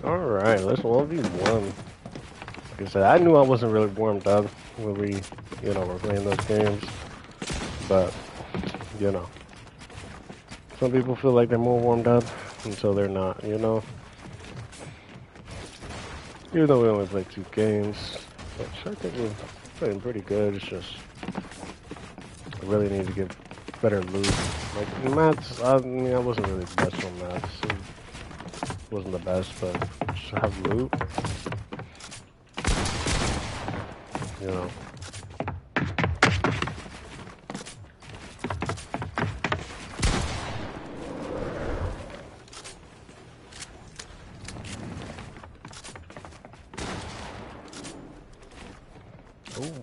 Alright, let's 1v1. Like I said, I knew I wasn't really warmed up when we, were playing those games. But, Some people feel like they're more warmed up until they're not, you know? Even though we only played 2 games, which I think we're playing pretty good. It's just, I really need to get better loot. Like, maths, I mean, I wasn't really the best on maths. It wasn't the best, but just have loot, you know. Ooh.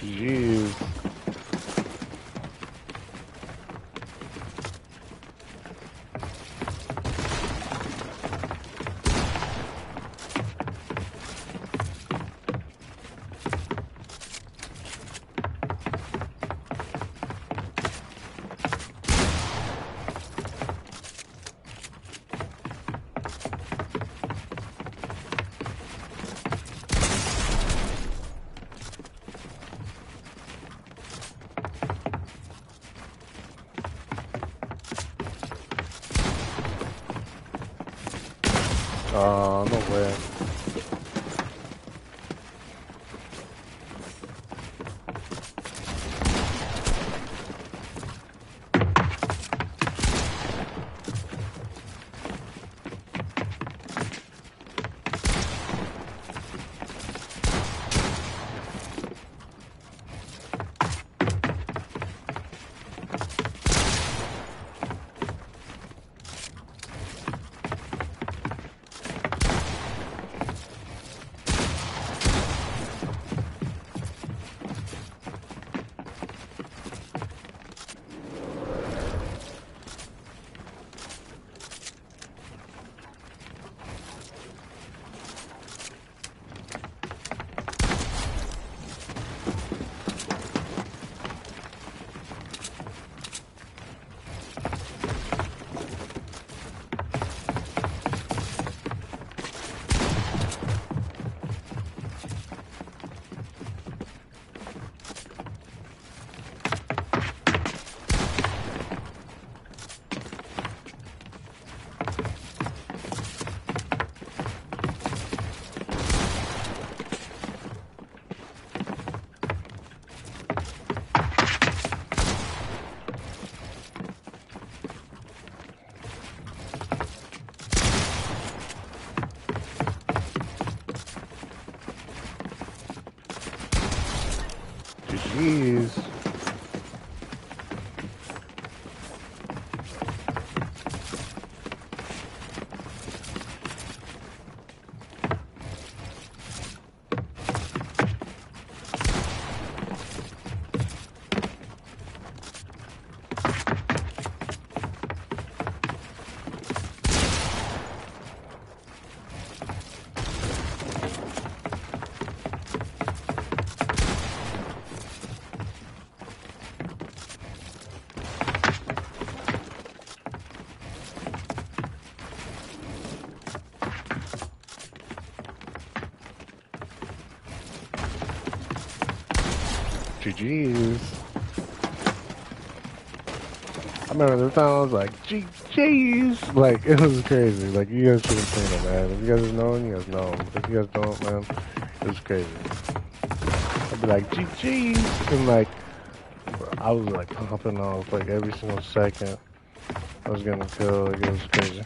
Jeez. Oh, no way. Jeez. GG's. I remember the time I was like, GG's. Like, it was crazy. Like, you guys should have seen it, man. If you guys know, you guys know. If you guys don't, man, it was crazy. I'd be like, GG's. And, like, I was, like, popping off, like, every single second. I was getting killed. Like, it was crazy.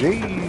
GG.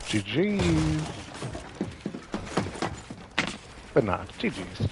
GG's. But nah, GG's.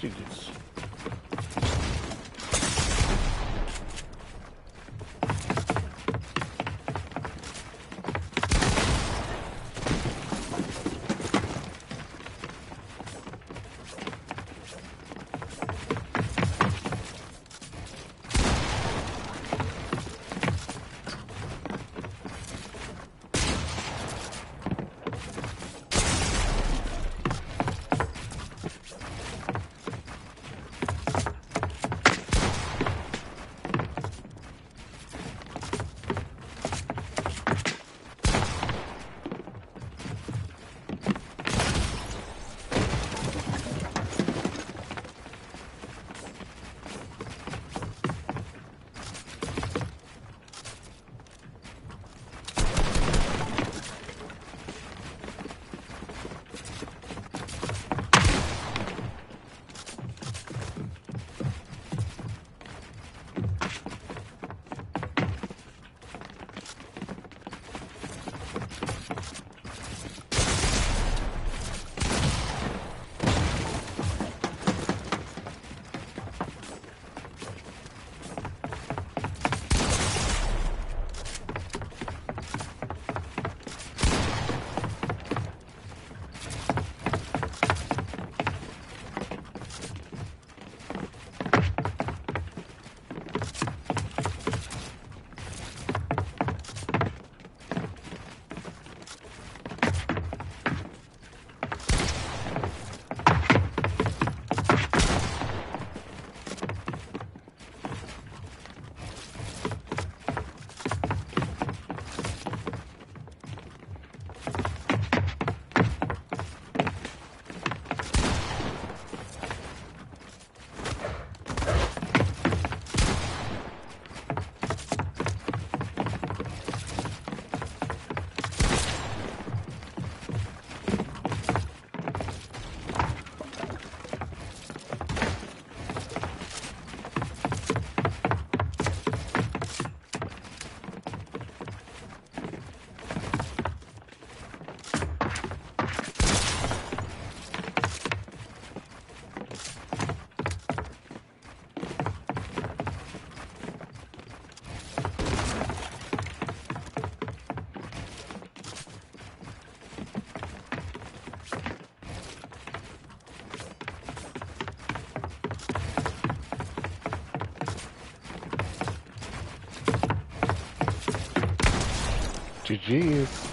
GG's.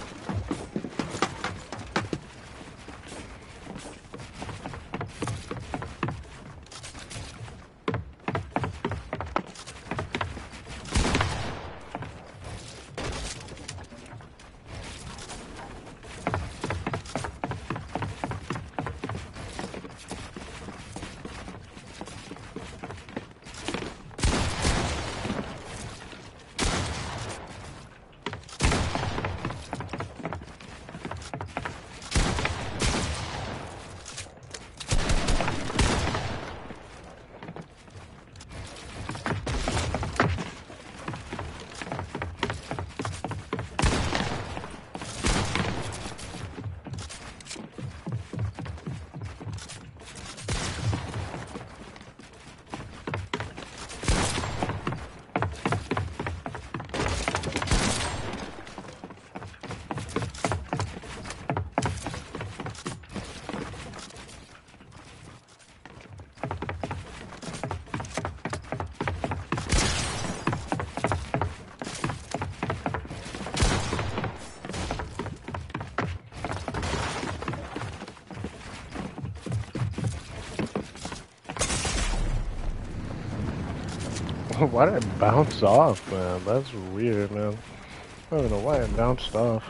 Why did it bounce off, man? That's weird, man. I don't know why it bounced off.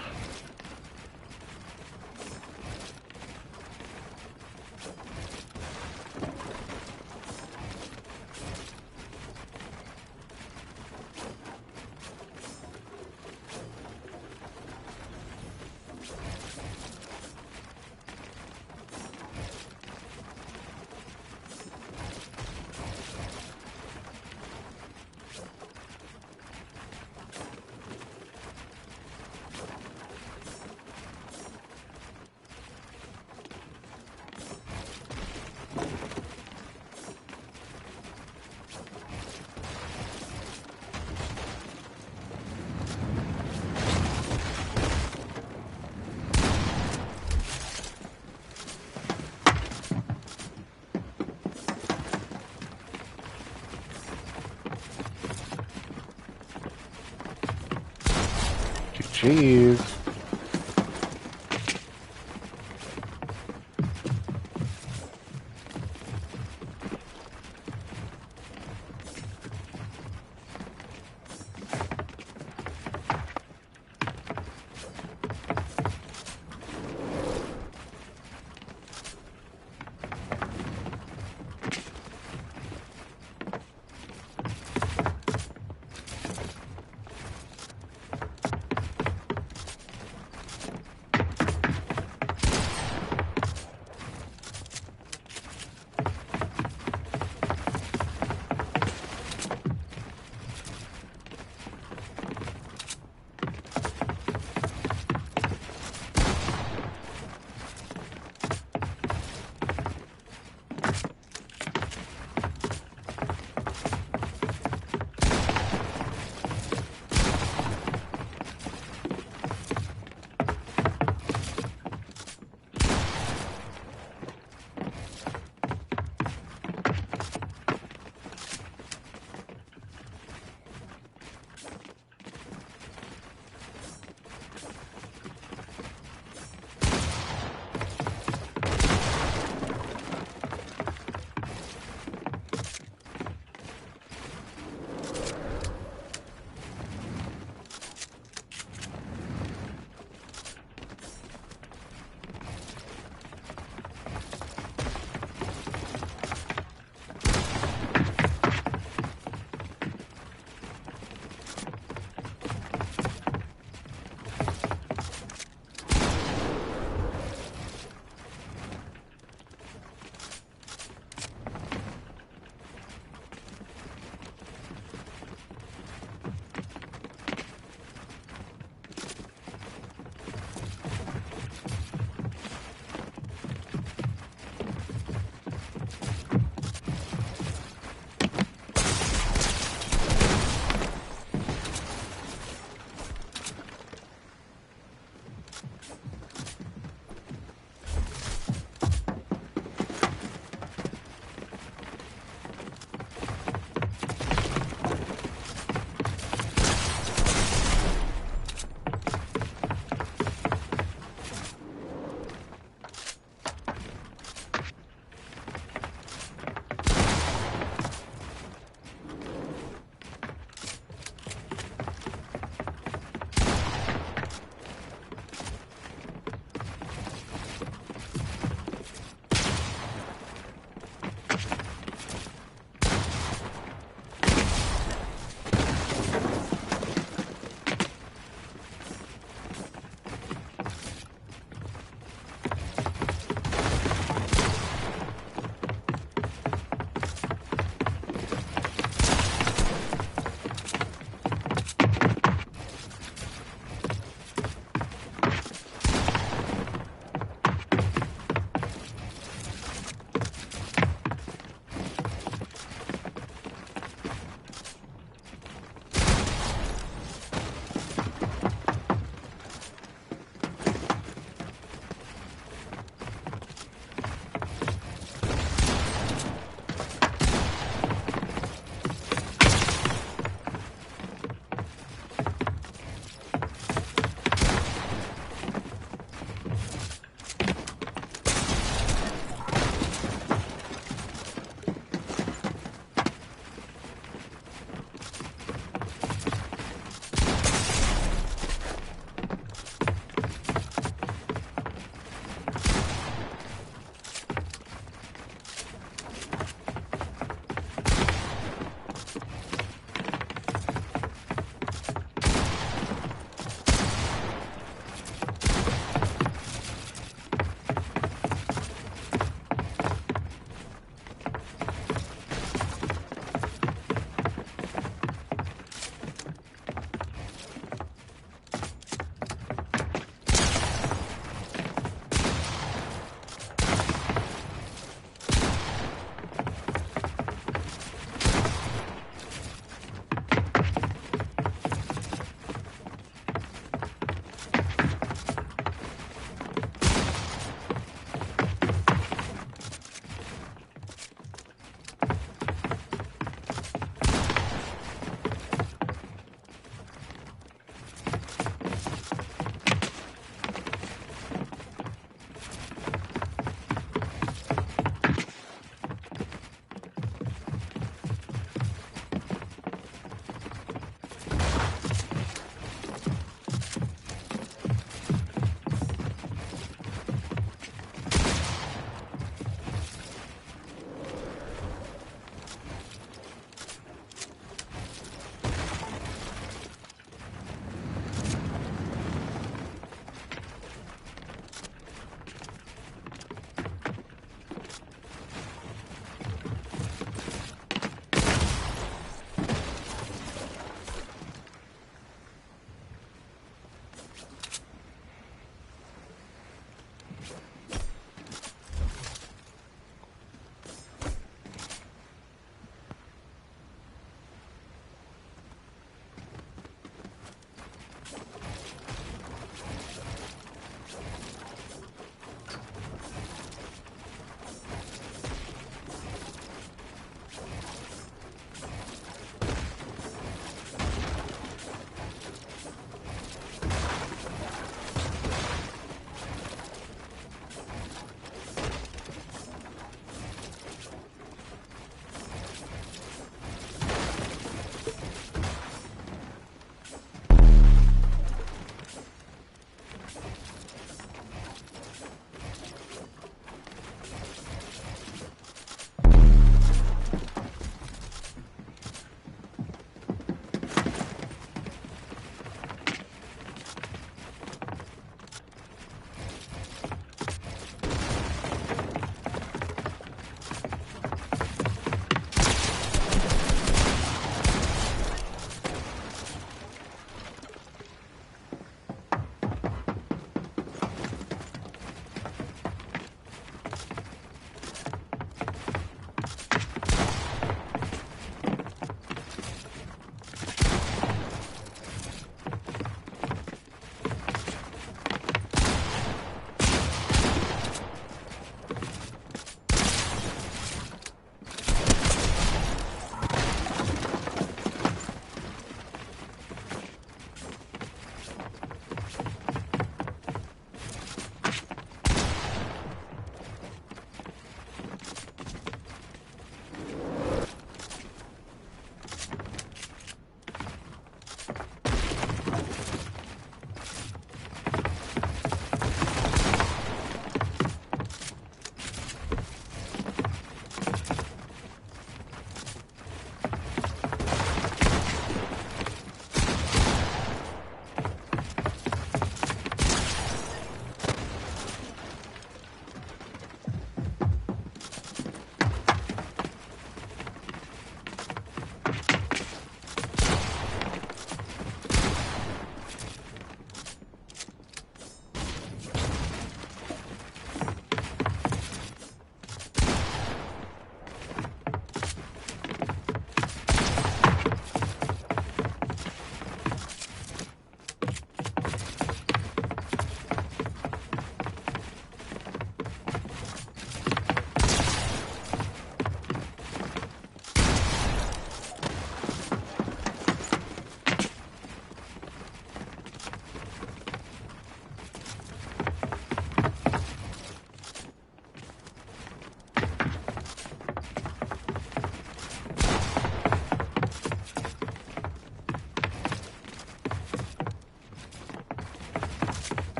Jeez.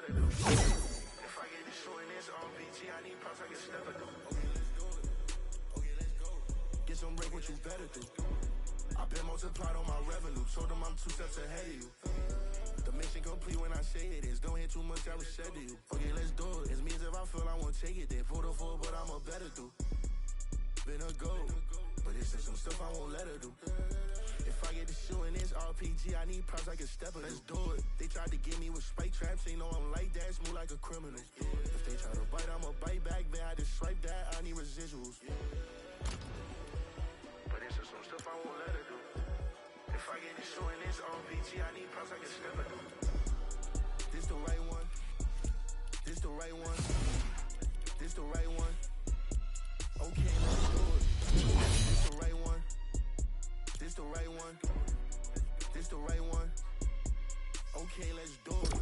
let her do. If I get this show in this RPG, I need props I can step it through. Okay, let's do it. Okay, let's go. Get some break, what you better do. I've been multiplied on my revenue. Told them I'm 2 steps ahead of you. The mission complete when I say it is. Don't hear too much, I was said to you. Okay, let's do it. It's me as if I feel I won't take it there. Pull the full, but I'm a better do. Been a go, but it's some stuff I won't let her do. If I get to shooting this RPG, I need props I can step it. Let's do it. They tried to get me with spike traps, they know I'm like that, smooth like a criminal. If they try to bite, I'ma bite back. Then I just swipe that, I need residuals. But it's some stuff I won't let her do. If I get to shooting this RPG, I need props I can step it. This the right one. This the right one. This the right one. Okay, let's do it. This the right one. This the right one. This the right one. Okay, let's do it.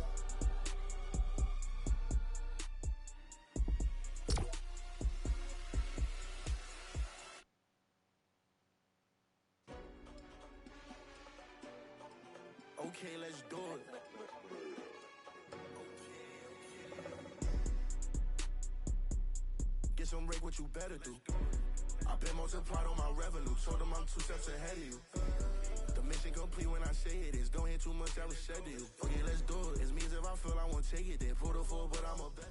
Okay, let's do it. Get some break, what you better do. I've been multiplied on my revenue. Told them I'm 2 steps ahead of you. The mission complete when I say it is. Don't hear too much, I was said to you. Okay, let's do it. It's me as if I feel I won't take it there. Pull the full, but I'm a better.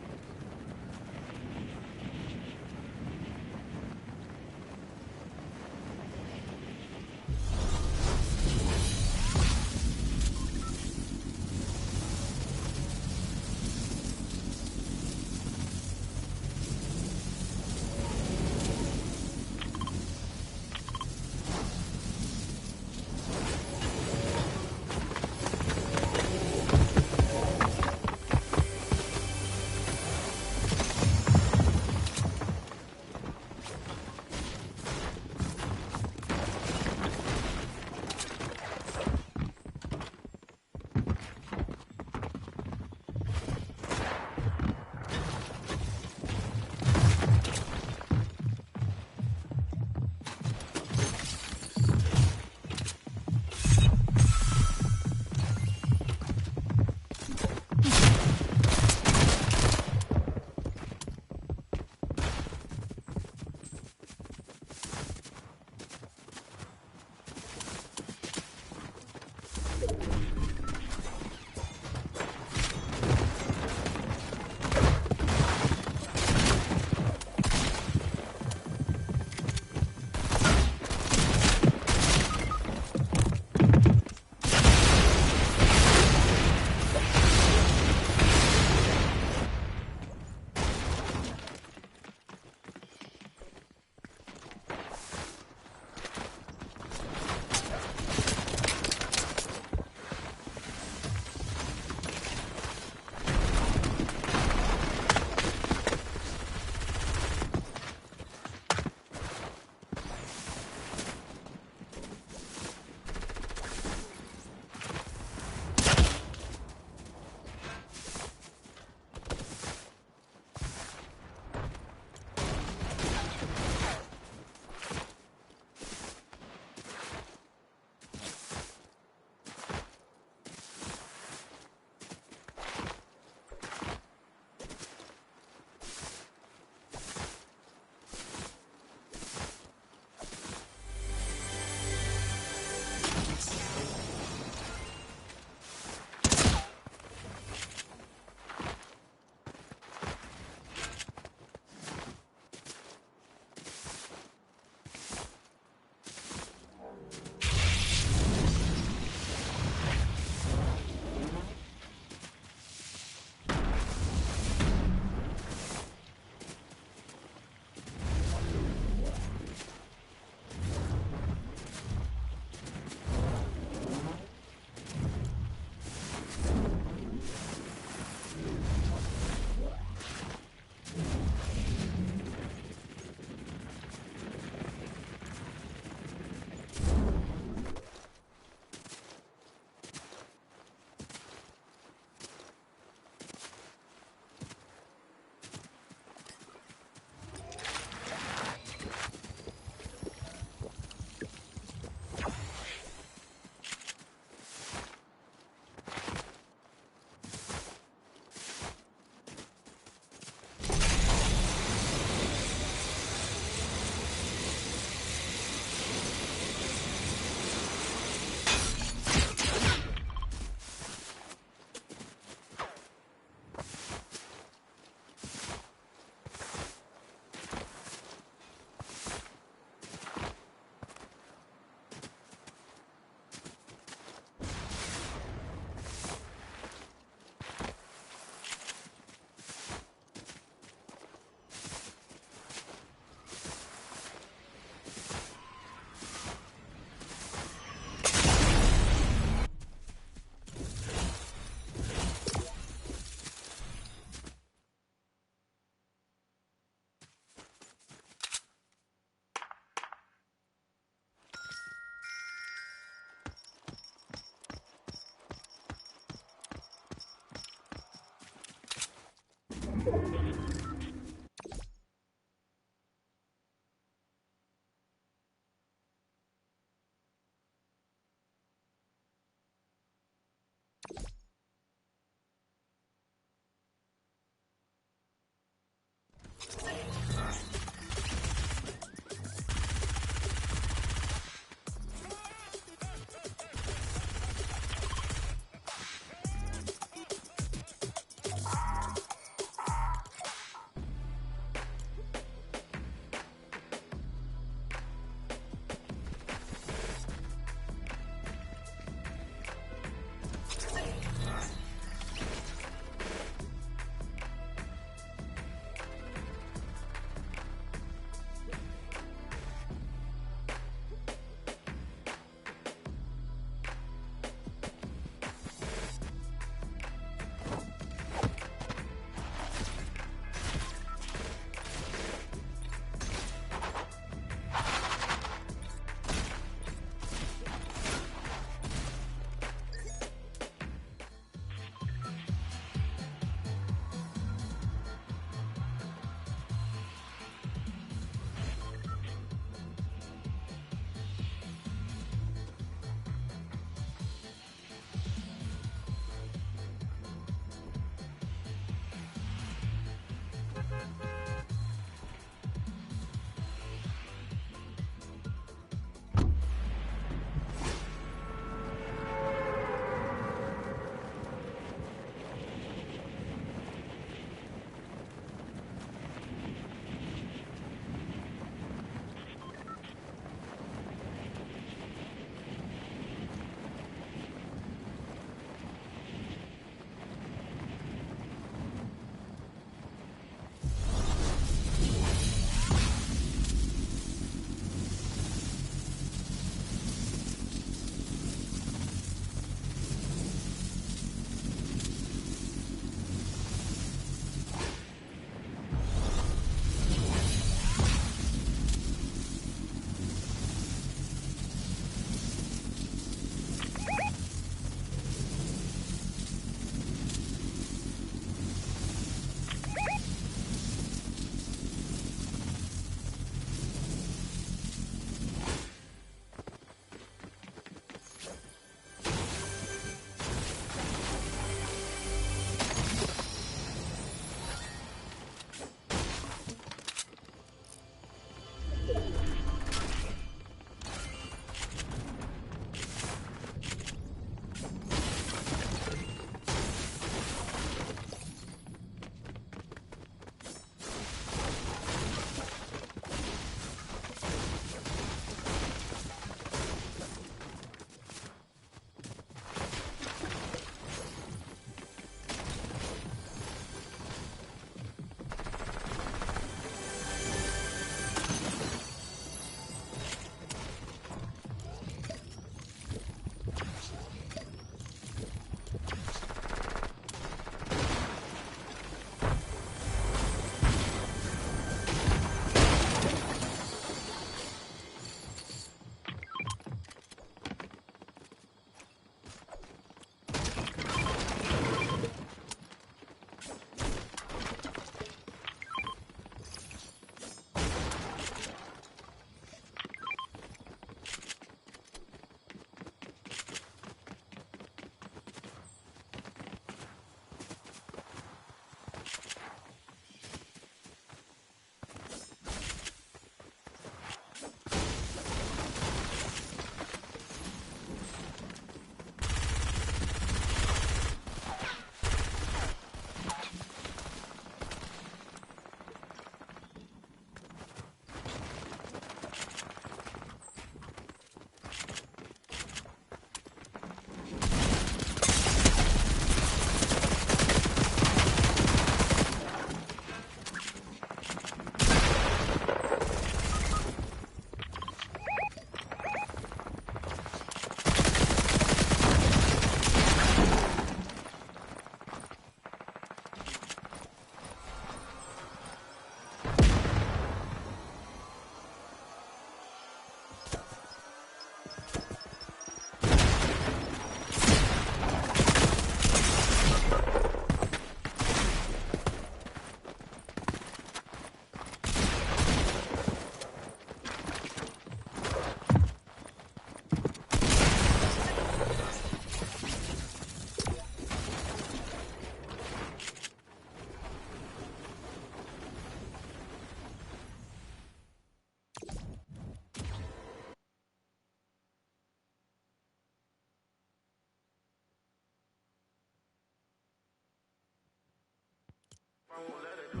I won't let her do.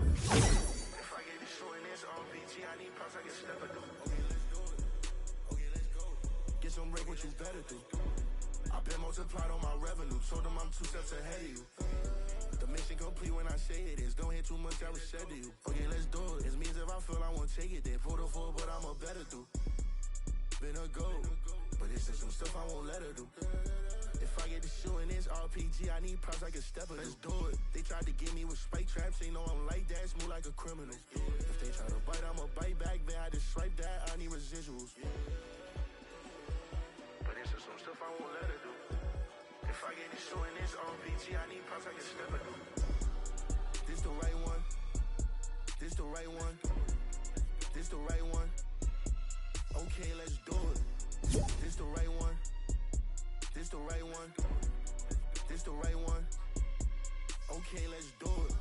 If I get it short and it's RPG, I need props I can step it through. Okay, let's do it. Okay, let's go. Get some break, what you better do. I've been multiplied on my revenue. Told them I'm 2 steps ahead of you. The mission complete when I say it is. Don't hear too much, I was said to you. Okay, let's do it. It means if I feel I won't take it, then pull the full, but I'm a better do. Been a go, but it's some stuff I won't let her do. If I get the shoe in this RPG, I need props like a stepper. Let's do it. They tried to get me with spike traps, they know I'm like that, smooth like a criminal. If they try to bite, I'ma bite back, then I just swipe that, I need residuals. But it's some stuff I won't let her do. If I get the shoe in this RPG, I need props like a stepper. This the right one. This the right one. This the right one. Okay, let's do it. This the right one. This the right one. This the right one. Okay, let's do it.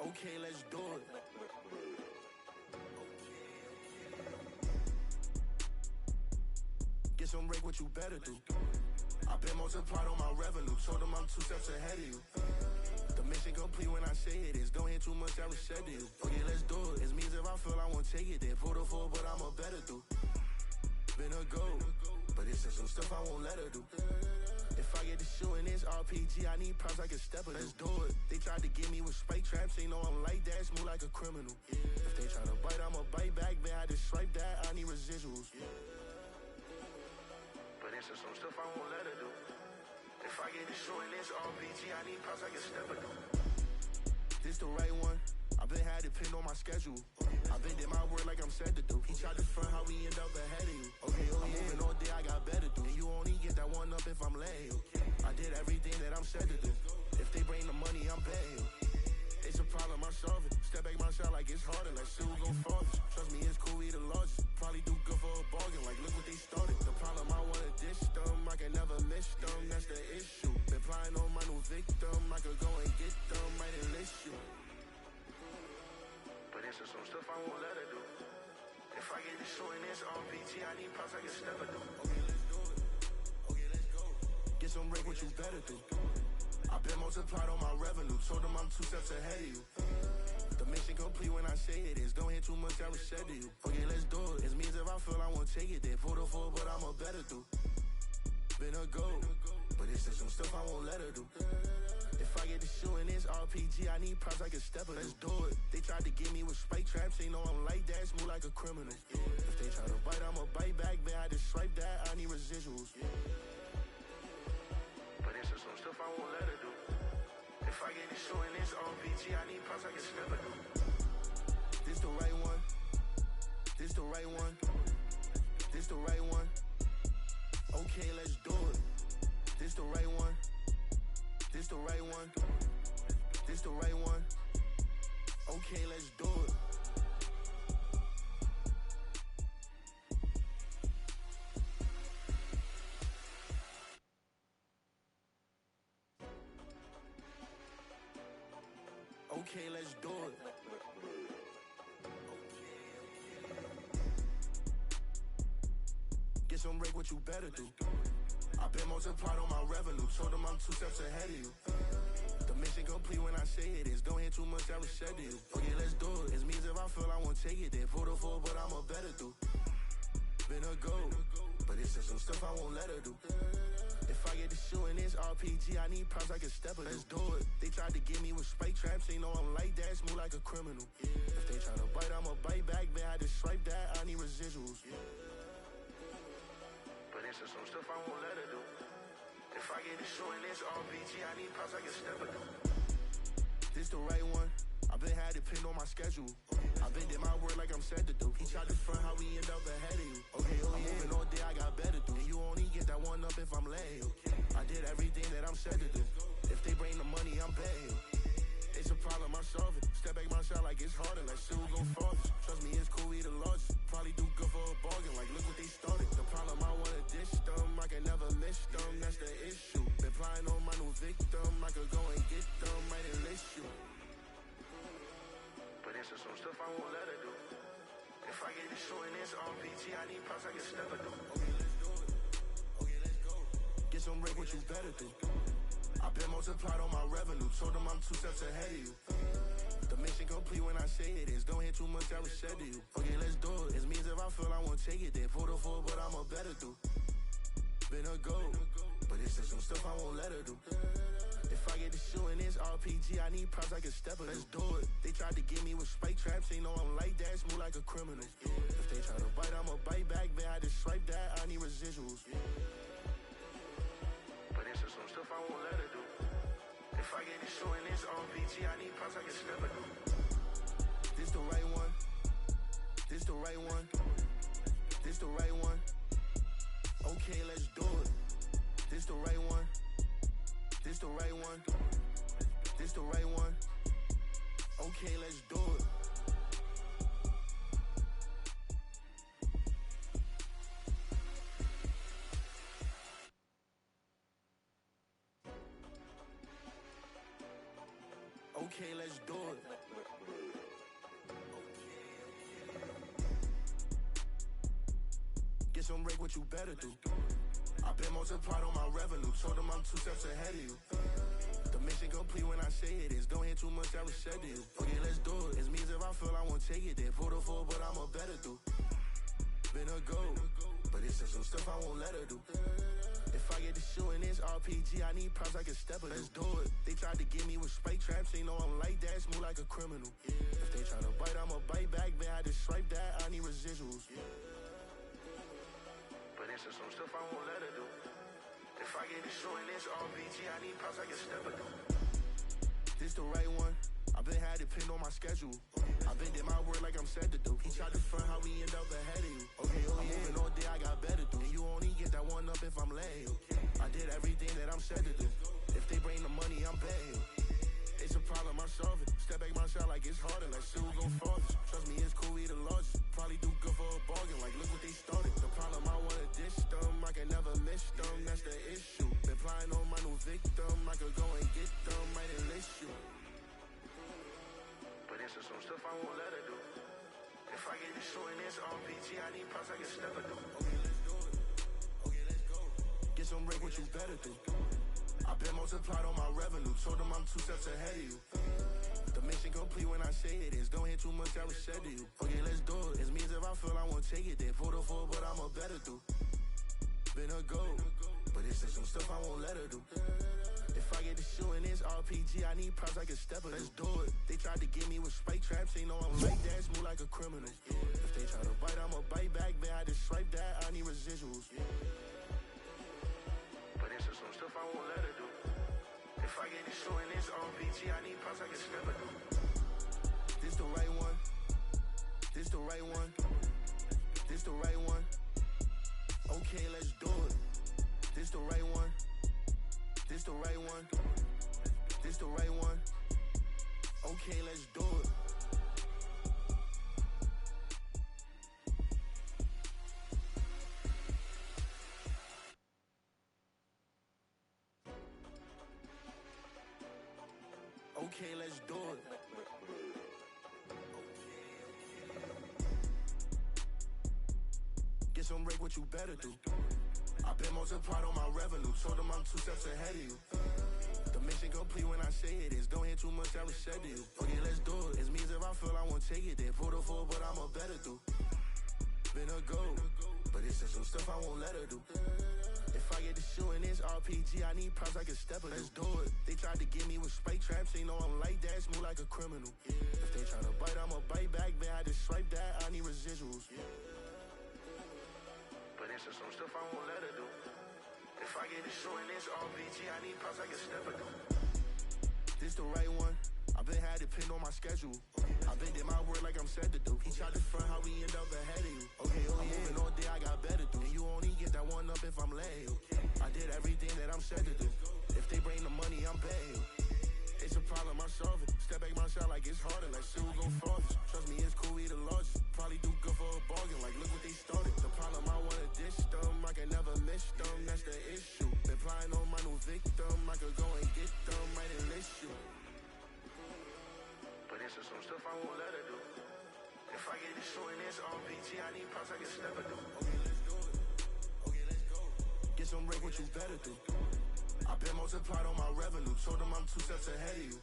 Okay, let's do it. Get some break, what you better do. I've been multiplied on my revenue. Told them I'm 2 steps ahead of you. The mission complete when I say it is. Don't hear too much, I was said to you. Okay, let's do it. It means if I feel I won't take it, then pull the full, but I'm a better do. Been a go, but it's some stuff I won't let her do. If I get the shoe in this RPG, I need props like a stepper. Let's do it. They tried to get me with spike traps, they know I'm like that, smooth like a criminal. If they try to bite, I'ma bite back, then I just swipe that, I need residuals. But it's some stuff I won't let her do. If I get the shoe in this RPG, I need props like a stepper. This the right one. I've been had it pinned on my schedule. I've been did my word like I'm said to do. He tried to front how we end up ahead of you. Okay, I'm moving all day, I got better do. And you only get that one up if I'm late. I did everything that I'm said to do. If they bring the money, I'm betting. It's a problem, I solve it. Step back my shot like it's harder, like shit will go farthest. Trust me, it's cool, we the largest. Probably do good for a bargain, like look what they started. The problem, I wanna dish them, I can never miss them, that's the issue. Been plying on my new victim, I could go and get them, might enlist you. But it's some stuff I won't let her do. If I get the shoe in this RPG, I need props like a stepper do. Okay, let's do it. Okay, let's go. Get some break, what you better do. I've been multiplied on my revenue. Told them I'm 2 steps ahead of you. The mission complete when I say it is. Don't hear too much, I was said to you. Okay, let's do it. It means if I feel I won't take it, then pull the full, but I'm a better do. Been a go, but it's some stuff I won't let her do. If I get the shoe in this RPG, I need props like a stepper. Let's do it. They tried to get me with spike traps, they know I'm like that, smooth like a criminal. If they try to bite, I'ma bite back, then I just swipe that, I need residuals. But it's some stuff I won't let her do. If I get the shoe in this RPG, I need props like a stepper. This the right one. This the right one. This the right one. Okay, let's do it. This the right one. This the right one. This the right one. Okay, let's do it. Okay, let's do it. Get some break, what you better do. I've been multiplied on my revenue. Told them I'm 2 steps ahead of you. The mission complete when I say it is. Don't hear too much, I was said to you. Okay, let's do it. It means if I feel I won't take it, then pull the full, but I'm a better do. Been a go, but it's some stuff I won't let her do. If I get the shoe in this RPG, I need props like a stepper. Let's do it. They tried to get me with spike traps, they know I'm like that, smooth like a criminal. If they try to bite, I'ma bite back, then I just swipe that, I need residuals. But it's some stuff I won't let her do. If I get the shoe in this RPG, I need props like a stepper. This the right one. I've been had it pinned on my schedule. I've been did my word like I'm said to do. He tried to front how we end up ahead of you. Okay, I'm moving all day, I got better do. And you only get that one up if I'm late. I did everything that I'm said to do. If they bring the money, I'm betting. It's a problem, I solve it. Step back my shot like it's harder, like shit will go farthest. Trust me, it's cool, we the largest. Probably do good for a bargain, like look what they started. The problem, I wanna dish them, I can never miss them, that's the issue. Been plying on my new victim, I could go and get them, might enlist you. But it's some stuff I won't let her do. what you better do. I've been multiplied on my revenue, told them I'm 2 steps ahead of you. The mission complete when I say it is. Don't hear too much I was said to you. Okay, let's do it. It means if I feel I won't take it, then pull the full, but I'm a better do. Been a goal, but it's just some stuff I won't let her do. If I get to shooting this RPG, I need props like a stepper. Let's do it. They tried to get me with spike traps, they know I'm like that, smooth like a criminal. If they try to bite, I'ma bite back, then I just swipe that, I need residuals. But it's just some stuff I won't let her do. If I get to shooting this RPG, I need props like a stepper do. This the right one. This the right one. This the right one. Okay, let's do it. This the right one. This the right one. This the right one. Okay, let's do it. Okay, let's do it. Get some break, what you better do. I've been multiplied on my revenue, told them I'm 2 steps ahead of you. The mission complete when I say it is. Don't hear too much I was said to you. Okay, let's do it. It means if I feel I won't take it, then pull the full, but I'm a better do. Been a goal, but it's just some stuff I won't let her do. If I get to shooting this RPG, I need props like a stepper. Let's do it. They tried to get me with spike traps, they know I'm like that, smooth like a criminal. If they try to bite, I'ma bite back, then I just swipe that, I need residuals. But it's just some stuff I won't let her do. If I get to shooting this RPG, I need props like a stepper do. This the right one. I've been had it pinned on my schedule. I've been did my word like I'm said to do. He tried to front how we end up ahead of you. Okay, oh yeah, moving all day, I got better do. And you only get that one up if I'm laying. I did everything that I'm said to do. If they bring the money, I'm paying. It's a problem, I solve it. Step back my shot like it's harder, like shit will go farthest. Trust me, it's cool, we the largest. Probably do good for a bargain, like look what they started. The problem, I wanna dish them, I can never miss them, that's the issue. Been flying on my new victim, I could go and get them, might enlist you. But it's just some stuff I won't let her do. If I get to shooting this RPG, I need props like a stepper do. Okay, let's do it. Okay, let's go. Get some break, what you better do. I've been multiplied on my revenue, told them I'm 2 steps ahead of you. The mission complete when I say it is. Don't hear too much I was said to you. Okay, let's do it. It means if I feel I won't take it, then pull the full, but I'm a better do. Been a goal, but it's just some stuff I won't let her do. If I get to shooting this RPG, I need props like a stepper. Let's do it. They tried to get me with spike traps, they know I'm like that, smooth like a criminal. If they try to bite, I'ma bite back, then I just swipe that, I need residuals. But it's just some stuff I won't let her do. If I get to shooting this RPG, I need props like a stepper do. This the right one. This the right one. This the right one. Okay, let's do it. This the right one. This the right one. This the right one. Okay, let's do it. Okay, let's do it. Get some break, what you better do. I've been multiplied on my revenue, told them I'm 2 steps ahead of you. The mission complete when I say it is. Don't hear too much I was said to you. Okay, let's do it. It means if I feel I won't take it, then pull the full, but I'm a better do. Been a goal, but it's just some stuff I won't let her do. If I get to shooting this RPG, I need props like a stepper. Let's do it. They tried to get me with spike traps, they know I'm like that, smooth like a criminal. If they try to bite, I'ma bite back, then I just swipe that, I need residuals. But it's just some stuff I won't let her do. If I get to shooting this RPG, I need props like a stepper do. This the right one. I've been had it pinned on my schedule. I've been did my word like I'm said to do. He tried to front how we end up ahead of you. Okay, oh yeah, moving all day, I got better do. And you only get that one up if I'm laying. I did everything that I'm said to do. If they bring the money, I'm paying. It's a problem, I solve it. Step back my shot like it's harder, like shit will go farthest. Trust me, it's cool, we the largest. Probably do good for a bargain, like look what they started. The problem, I wanna dish them, I can never miss them, that's the issue. Been flying on my new victim, I could go and get them, might enlist you. But it's just some stuff I won't let her do. If I get to shooting this RPG, I need props like a stepper do. Okay, let's do it. Okay, let's go. Get some break, what you better do. I've been multiplied on my revenue. Told them I'm 2 steps ahead of you.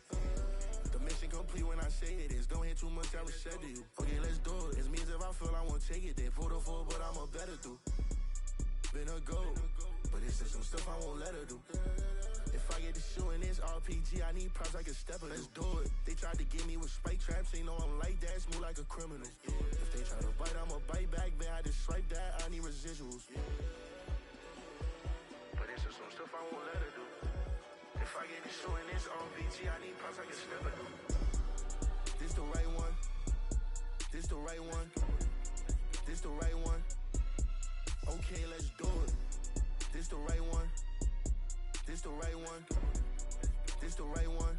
The mission complete when I say it is. Don't hear too much, I was said to you. Okay, let's do it. It means if I feel I won't take it, then pull the full, but I'm a better do. Been a goat, but it's just some stuff I won't let her do. If I get to shooting this RPG, I need props like a stepper. Let's do it. They tried to get me with spike traps, they know I'm like that, smooth like a criminal. If they try to bite, I'ma bite back, then I just swipe that, I need residuals. But it's just some stuff I won't let her do. If I get to shooting this RPG, I need props like a stepper. This the right one. This the right one. This the right one. Okay, let's do it. This the right one. This the right one. This the right one.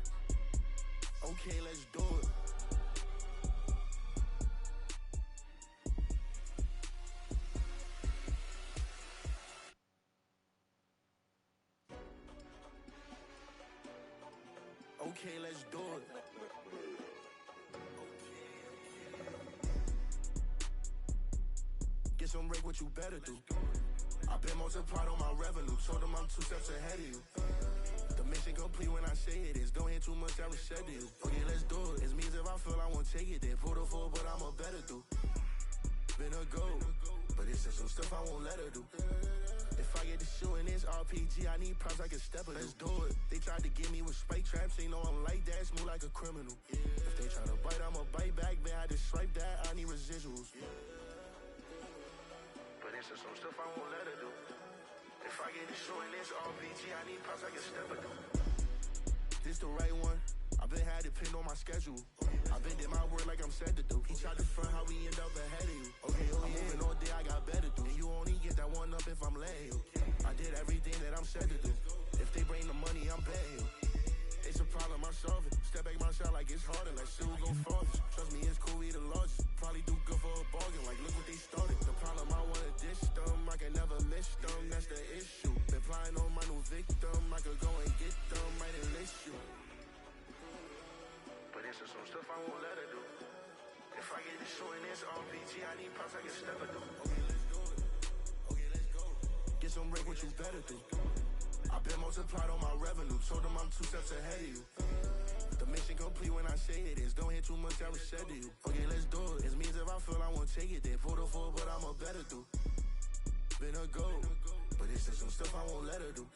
Okay, let's do it. Okay, let's do it. Get some break, what you better do. I've been multiplied on my revenue. Told them I'm 2 steps ahead of you. The mission complete when I say it is. Don't hear too much, I was said to you. Okay, let's do it. It means if I feel I won't take it, then pull the full, but I'm a better do. Been a goat, but it's just some stuff I won't let her do. If I get to shooting this RPG, I need props like a stepper. Let's do it. They tried to get me with spike traps, they know I'm like that, smooth like a criminal. If they try to bite, I'ma bite back, then I just swipe that, I need residuals. But it's just some stuff I won't let her do. If I get to shooting this RPG, I need props like a stepper. This the right one. I've been had it pinned on my schedule. I've been did my work like I'm said to do. He tried to front how we end up ahead of you. Okay, I'm moving all day, I got better do. And you only get that one up if I'm letting you. I did everything that I'm said to do. If they bring the money, I'm betting you. It's a problem, I solve it. Step back my shot like it's harder, like shit will go farthest. Trust me, it's cool, we the largest. Probably do good for a bargain, like look what they started. The problem, I wanna dish them, I can never miss them, that's the issue. Been flying on my new victim, I could go and get them, might enlist you. But it's just some stuff I won't let her do. If I get to shooting this RPG, I need props like a stepper do. Okay, let's do it. Okay, let's go. Get some break, what you better do. I've been multiplied on my revenue. Told them I'm 2 steps ahead of you. The mission complete when I say it is. Don't hear too much, I was said to you. Okay, let's do it. It means if I feel I won't take it, then pull the full, but I'm a better do. Been a goat, but it's just some stuff I won't let her do.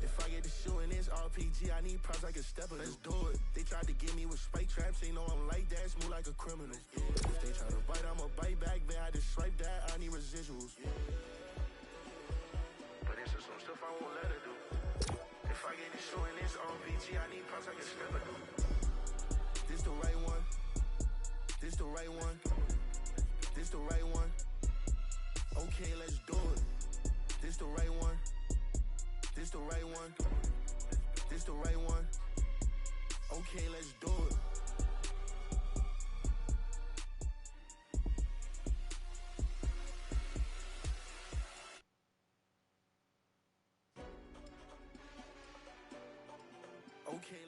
If I get to shooting this RPG, I need props like a stepper. Let's do it. They tried to get me with spike traps, they know I'm like that, smooth like a criminal. If they try to bite, I'ma bite back, then I just swipe that, I need residuals. But it's just some stuff I won't let her do. If I get to shooting this RPG, I need props like a stepper. This the right one. This the right one. This the right one. Okay, let's do it. This the right one. This the right one. This the right one. Okay, let's do it. Okay,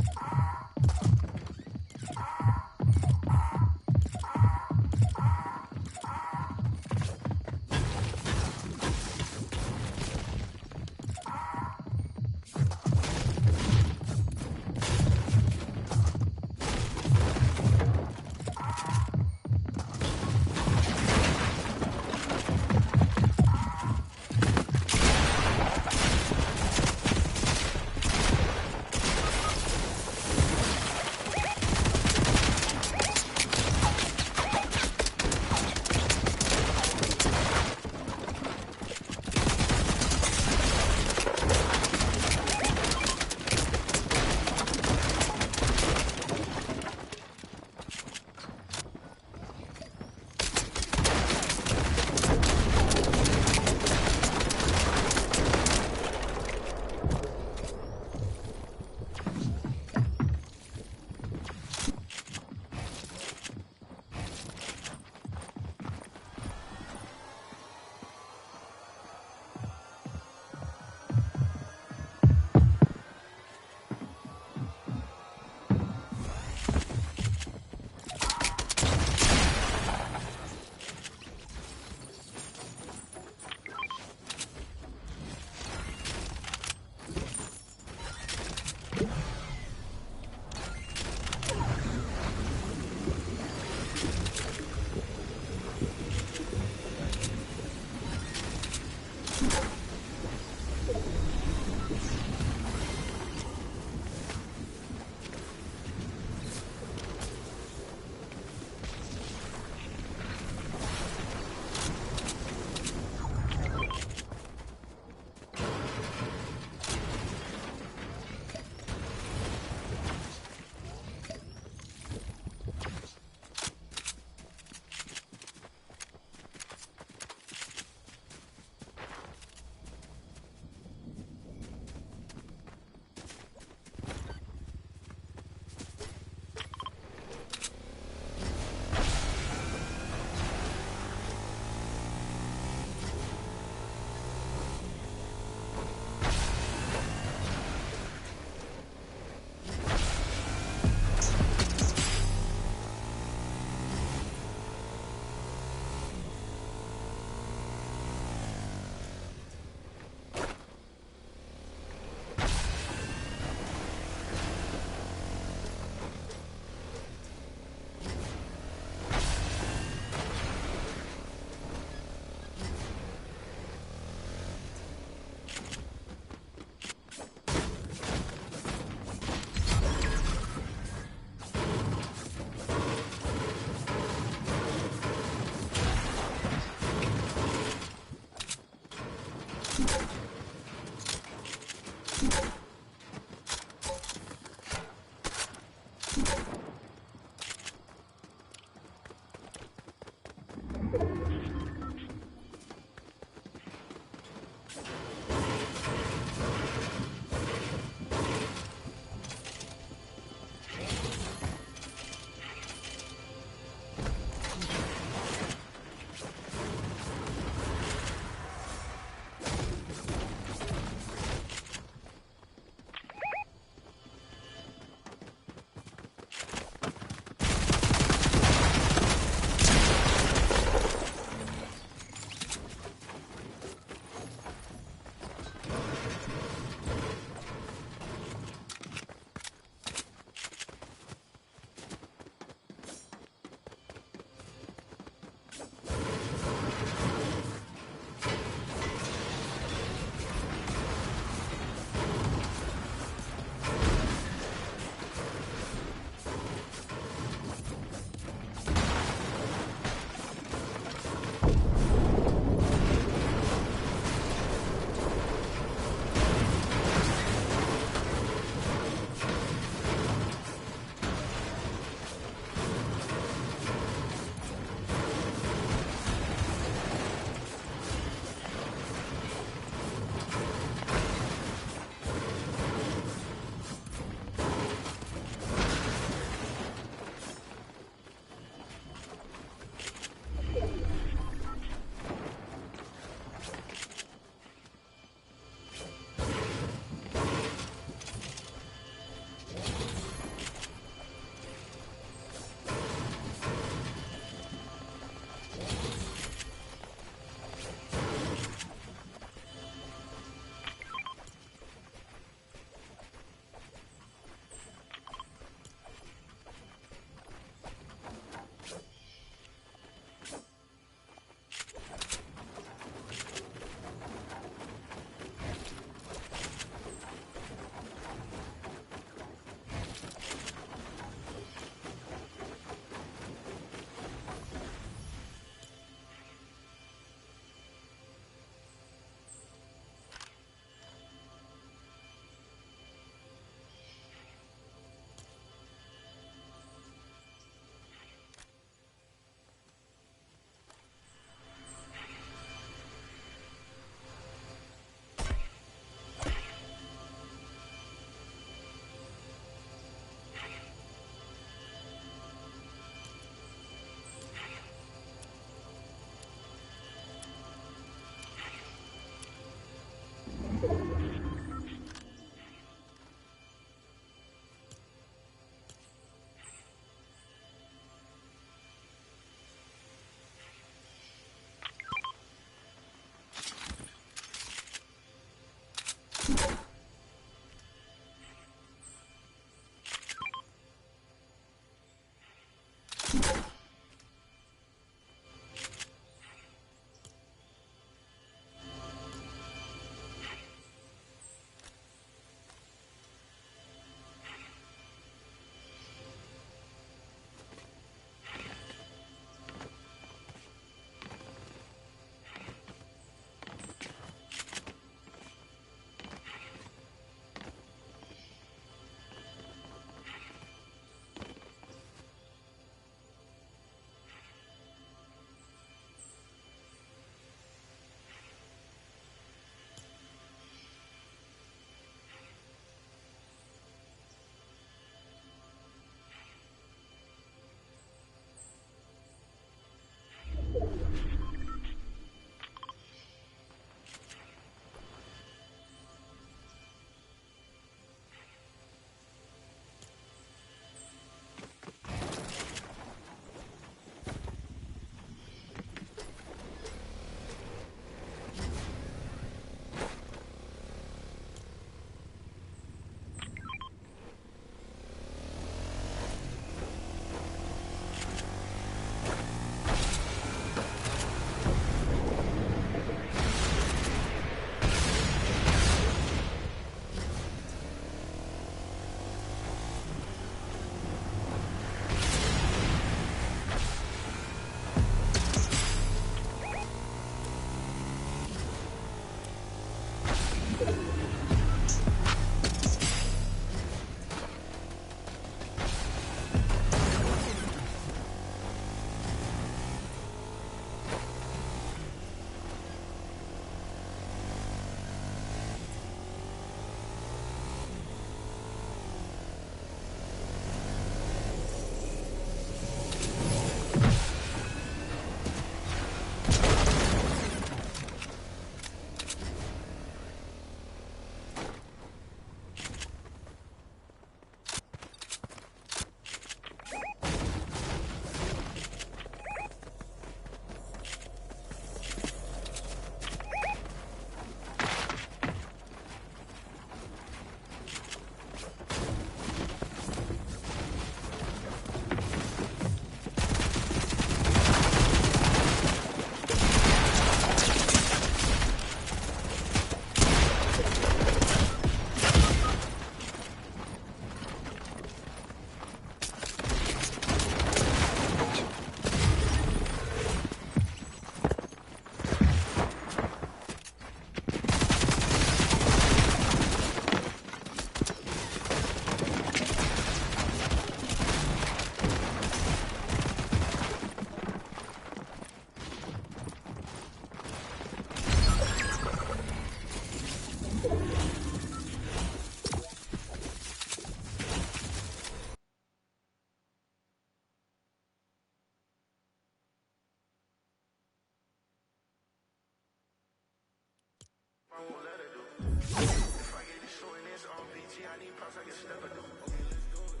RPG, I need props, I can step it through. Okay, let's do it.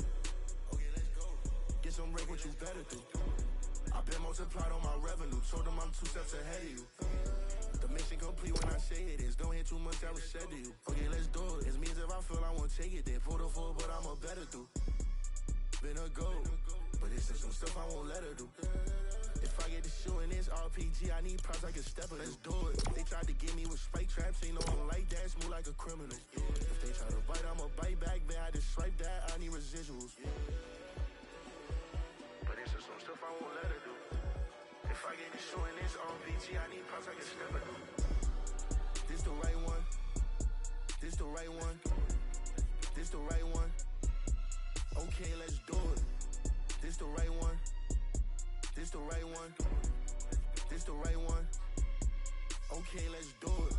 Okay, let's go. Get some break, what you better do. I've been multiplied on my revenue. Told them I'm 2 steps ahead of you. The mission complete when I say it is. Don't hit too much, I was said to you. Okay, let's do it. It means if I feel I won't take it, then pull the full, but I'm a better do. Been a go, but it's just some stuff I won't let her do. If I get to shooting this RPG, I need props, I can step it. Let's do it. They tried to get me with spike traps, ain't no one like that, smooth like a criminal. If they try to bite, I'ma bite back, then I just swipe that, I need residuals. But it's just some stuff I won't let her do. If I get to shooting this RPG, I need props, I can step it through. This the right one. This the right one. This the right one. Okay, let's do it. This the right one. This the right one. This the right one. Okay, let's do it.